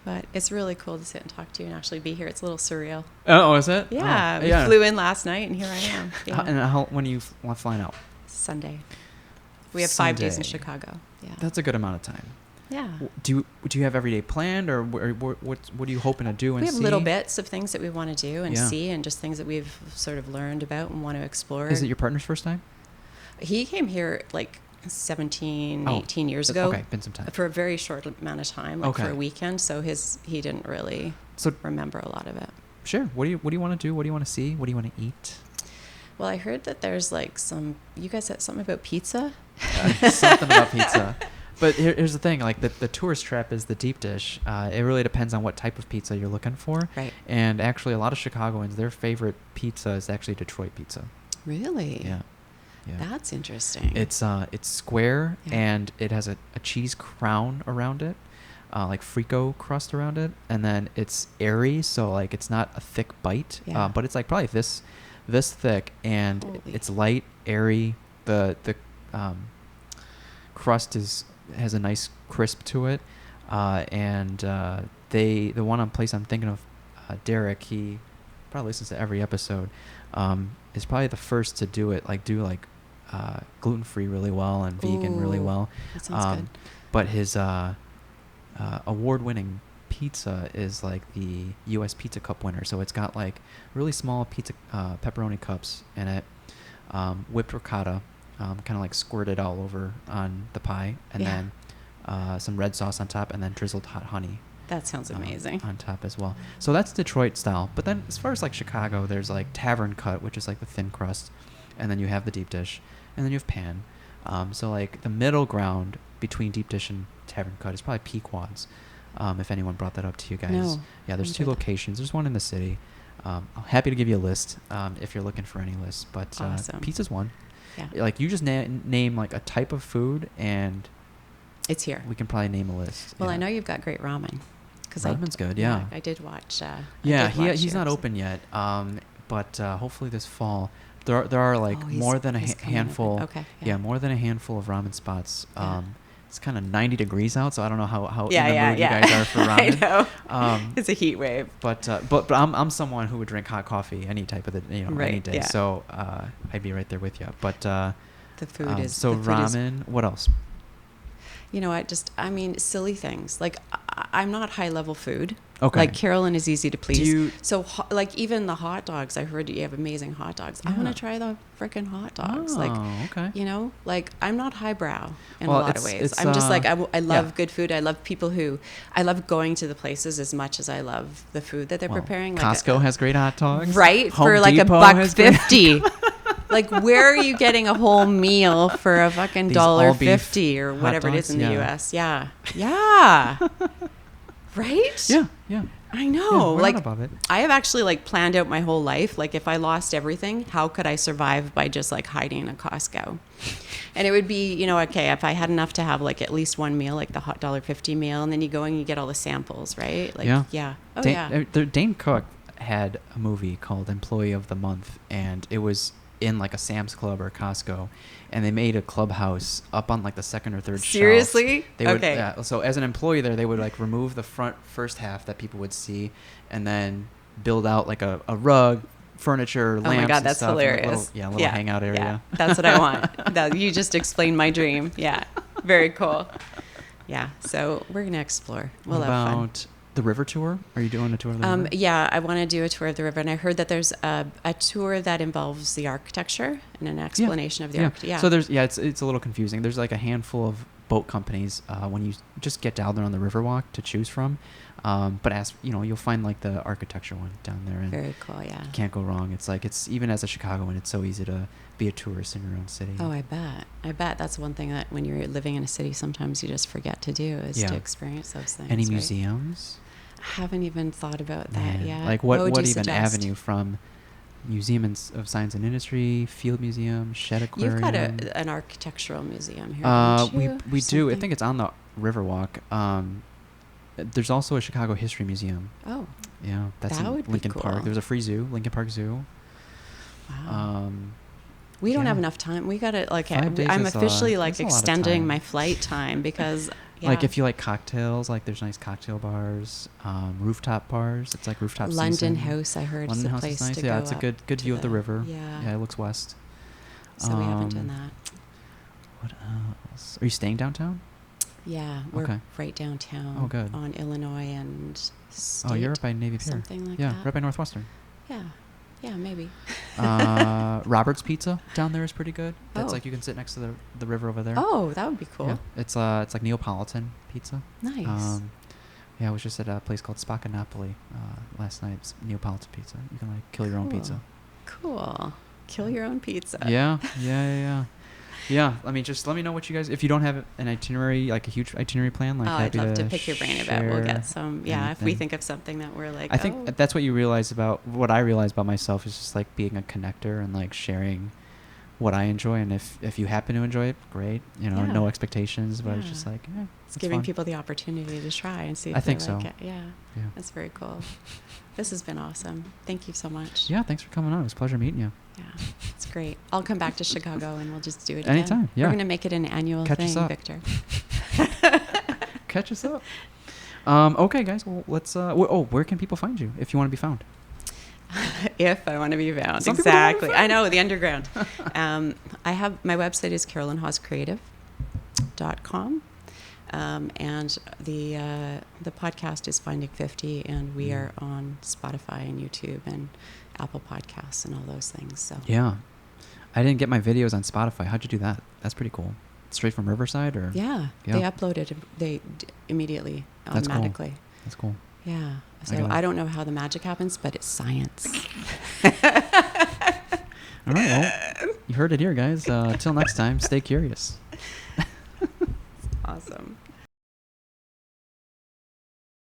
But it's really cool to sit and talk to you and actually be here. It's a little surreal. Oh, is it? Yeah. Oh, we flew in last night, and here I am. Yeah. When are you flying out? Sunday. We have 5 days in Chicago. Yeah. That's a good amount of time. Yeah. Do you have every day planned, or what are you hoping to do and see? We have little bits of things that we want to do and see, and just things that we've sort of learned about and want to explore. Is it your partner's first time? He came here like 18 years ago. Okay, been some time. For a very short amount of time, for a weekend. So he didn't really remember a lot of it. Sure. What do you want to do? What do you want to see? What do you want to eat? Well, I heard that there's you guys said something about pizza. Something about pizza. But here's the thing, like the tourist trap is the deep dish. It really depends on what type of pizza you're looking for. Right. And actually a lot of Chicagoans, their favorite pizza is actually Detroit pizza. Really? Yeah. That's interesting. It's square and it has a cheese crown around it, like frico crust around it, and then it's airy, so like it's not a thick bite, but it's like probably this thick, and it's light, airy. The crust has a nice crisp to it, and the one place I'm thinking of, Derek, he probably listens to every episode, is probably the first to do it, gluten-free really well and vegan really well. That sounds good. But his award-winning pizza is like the U.S. Pizza Cup winner. So it's got like really small pizza pepperoni cups in it, whipped ricotta, kind of like squirted all over on the pie, and then some red sauce on top, and then drizzled hot honey. That sounds amazing. On top as well. So that's Detroit style. But then as far as like Chicago, there's like tavern cut, which is like the thin crust, and then you have the deep dish, and then you have pan. So like the middle ground between deep dish and tavern cut is probably Pequod's. If anyone brought that up to you guys. No. Yeah, there's 2 locations. There's one in the city. I'm happy to give you a list if you're looking for any lists. But awesome. Pizza's one. Yeah. Like you just name like a type of food, and it's here. We can probably name a list. Well, I know you've got great ramen. Ramen's good, yeah. I did watch. He's not open yet, but hopefully this fall. I'm There are like Oh, more than a he's coming up handful. with- okay, Yeah. yeah. More than a handful of ramen spots. Yeah. It's kind of 90 degrees out, so I don't know how Yeah, in the yeah, mood yeah. you guys are for ramen. I know. It's a heat wave. But I'm someone who would drink hot coffee any type of any Right, day. yeah. So I'd be right there with you. But The food is so the food is- ramen. What else? You know, I mean, silly things. Like, I'm not high level food. Okay. Like, Carolyn is easy to please. you- So, like, even the hot dogs, I heard you have amazing hot dogs. I want Yeah. to try the freaking hot dogs. Oh, Like, okay. you know, like, I'm not highbrow in Well, a lot of ways. I'm just like, I love yeah. good food. I love people who, I love going to the places as much as I love the food that they're Well, preparing. Like, Costco has great hot dogs. right? Home For like Depot has great- $1.50. Like, where are you getting a whole meal for a fucking These all-beef $1.50 or hot whatever it is dogs? in the Yeah. US? Yeah. Yeah. Right? Yeah, yeah. I Yeah, know. we're Like, not above it. I have actually like planned out my whole life. Like, if I lost everything, how could I survive by just like hiding in a Costco? And it would be, you know, okay, if I had enough to have like at least one meal, like the hot $1.50 meal, and then you go and you get all the samples, right? Like, Yeah. Oh, Dane, yeah. Dane Cook had a movie called Employee of the Month, and it was in like a Sam's Club or Costco, and they made a clubhouse up on like the second or third shelf. Seriously? They would, Okay. Yeah, so as an employee there, they would like remove the first half that people would see, and then build out like a rug, furniture, lamps. Oh my God, and that's stuff, and hilarious. a little hangout area. Yeah, that's what I want. You just explained my dream. Yeah, very cool. Yeah, so we're gonna explore. We'll What have fun. about the river tour? Are you doing a tour of the river? Yeah, I want to do a tour of the river, and I heard that there's a tour that involves the architecture and an explanation of the architecture. Yeah. So it's a little confusing. There's like a handful of boat companies when you just get down there on the Riverwalk to choose from. But you'll find like the architecture one down there, and Very cool. Yeah. you can't go wrong. It's like even as a Chicagoan, it's so easy to be a tourist in your own city. Oh, I bet. I bet that's one thing that when you're living in a city, sometimes you just forget to do is Yeah. to experience those things. Any right? museums? I haven't even thought about that Man, yet. Like what would you even suggest? avenue from Museum of Science and Industry, Field Museum, Shed Aquarium? You've got an architectural museum here. Don't you, we or do. I something? think it's on the Riverwalk. There's also a Chicago History Museum. Oh, Yeah, that's That in would be Lincoln cool. Park. There's a free zoo, Lincoln Park Zoo. wow. We don't yeah. have enough time. We got to like. 5 days I'm is, officially like that's a lot of extending time. my flight time because. Yeah. Like if you like cocktails, like there's nice cocktail bars, rooftop bars. It's like rooftop London season. House, I heard, London is a House place is nice. to Yeah, go it's a up good to view of the river. Yeah. Yeah, it looks west. So we haven't done that. What else? Are you staying downtown? Yeah, we're Okay. right downtown. Oh, good. On Illinois and State. Oh, you're right by Navy Pier. Something like yeah, that. right by Northwestern. Yeah. Yeah, maybe. Robert's Pizza down there is pretty good. That's Oh. like you can sit next to the river over there. Oh, that would be cool. Yeah, it's like Neapolitan pizza. Nice. Yeah, I was just at a place called Spacca last night. It's Neapolitan pizza. You can like kill your own pizza. Cool. Kill your own pizza. Yeah. I mean, just let me know what you guys. If you don't have an itinerary, like a huge itinerary plan, like I'd happy love to pick your brain about. We'll share get some. Yeah, if we anything. think of something that we're like. I think that's what you realize about what I realize about myself is just like being a connector and like sharing what I enjoy. And if you happen to enjoy it, great. You know, Yeah. no expectations, but it's Yeah. just like it's giving people the opportunity to try and see if I think they so. like it. Yeah, Yeah. that's very cool. This has been awesome. Thank you so much. Yeah, thanks for coming on. It was a pleasure meeting you. Yeah, it's great. I'll come back to Chicago and we'll just do it again. Anytime, yeah. We're gonna make it an annual Catch us thing, up. Victor. Catch us up. Okay, guys. Well, let's. Where can people find you if you want to be found? If I want to be found. Some people don't wanna be Exactly. I know, the underground. I have my website is carolynhawescreative.com. And the podcast is Finding 50, and we are on Spotify and YouTube and Apple Podcasts and all those things. So Yeah, I didn't get my videos on Spotify. How'd you do that? That's pretty cool. Straight from Riverside, or yeah. They upload it immediatly That's cool. automatically. That's cool. Yeah. I So gotta- I don't know how the magic happens, but it's science. All right. Well, you heard it here, guys. Till next time, stay curious. Awesome.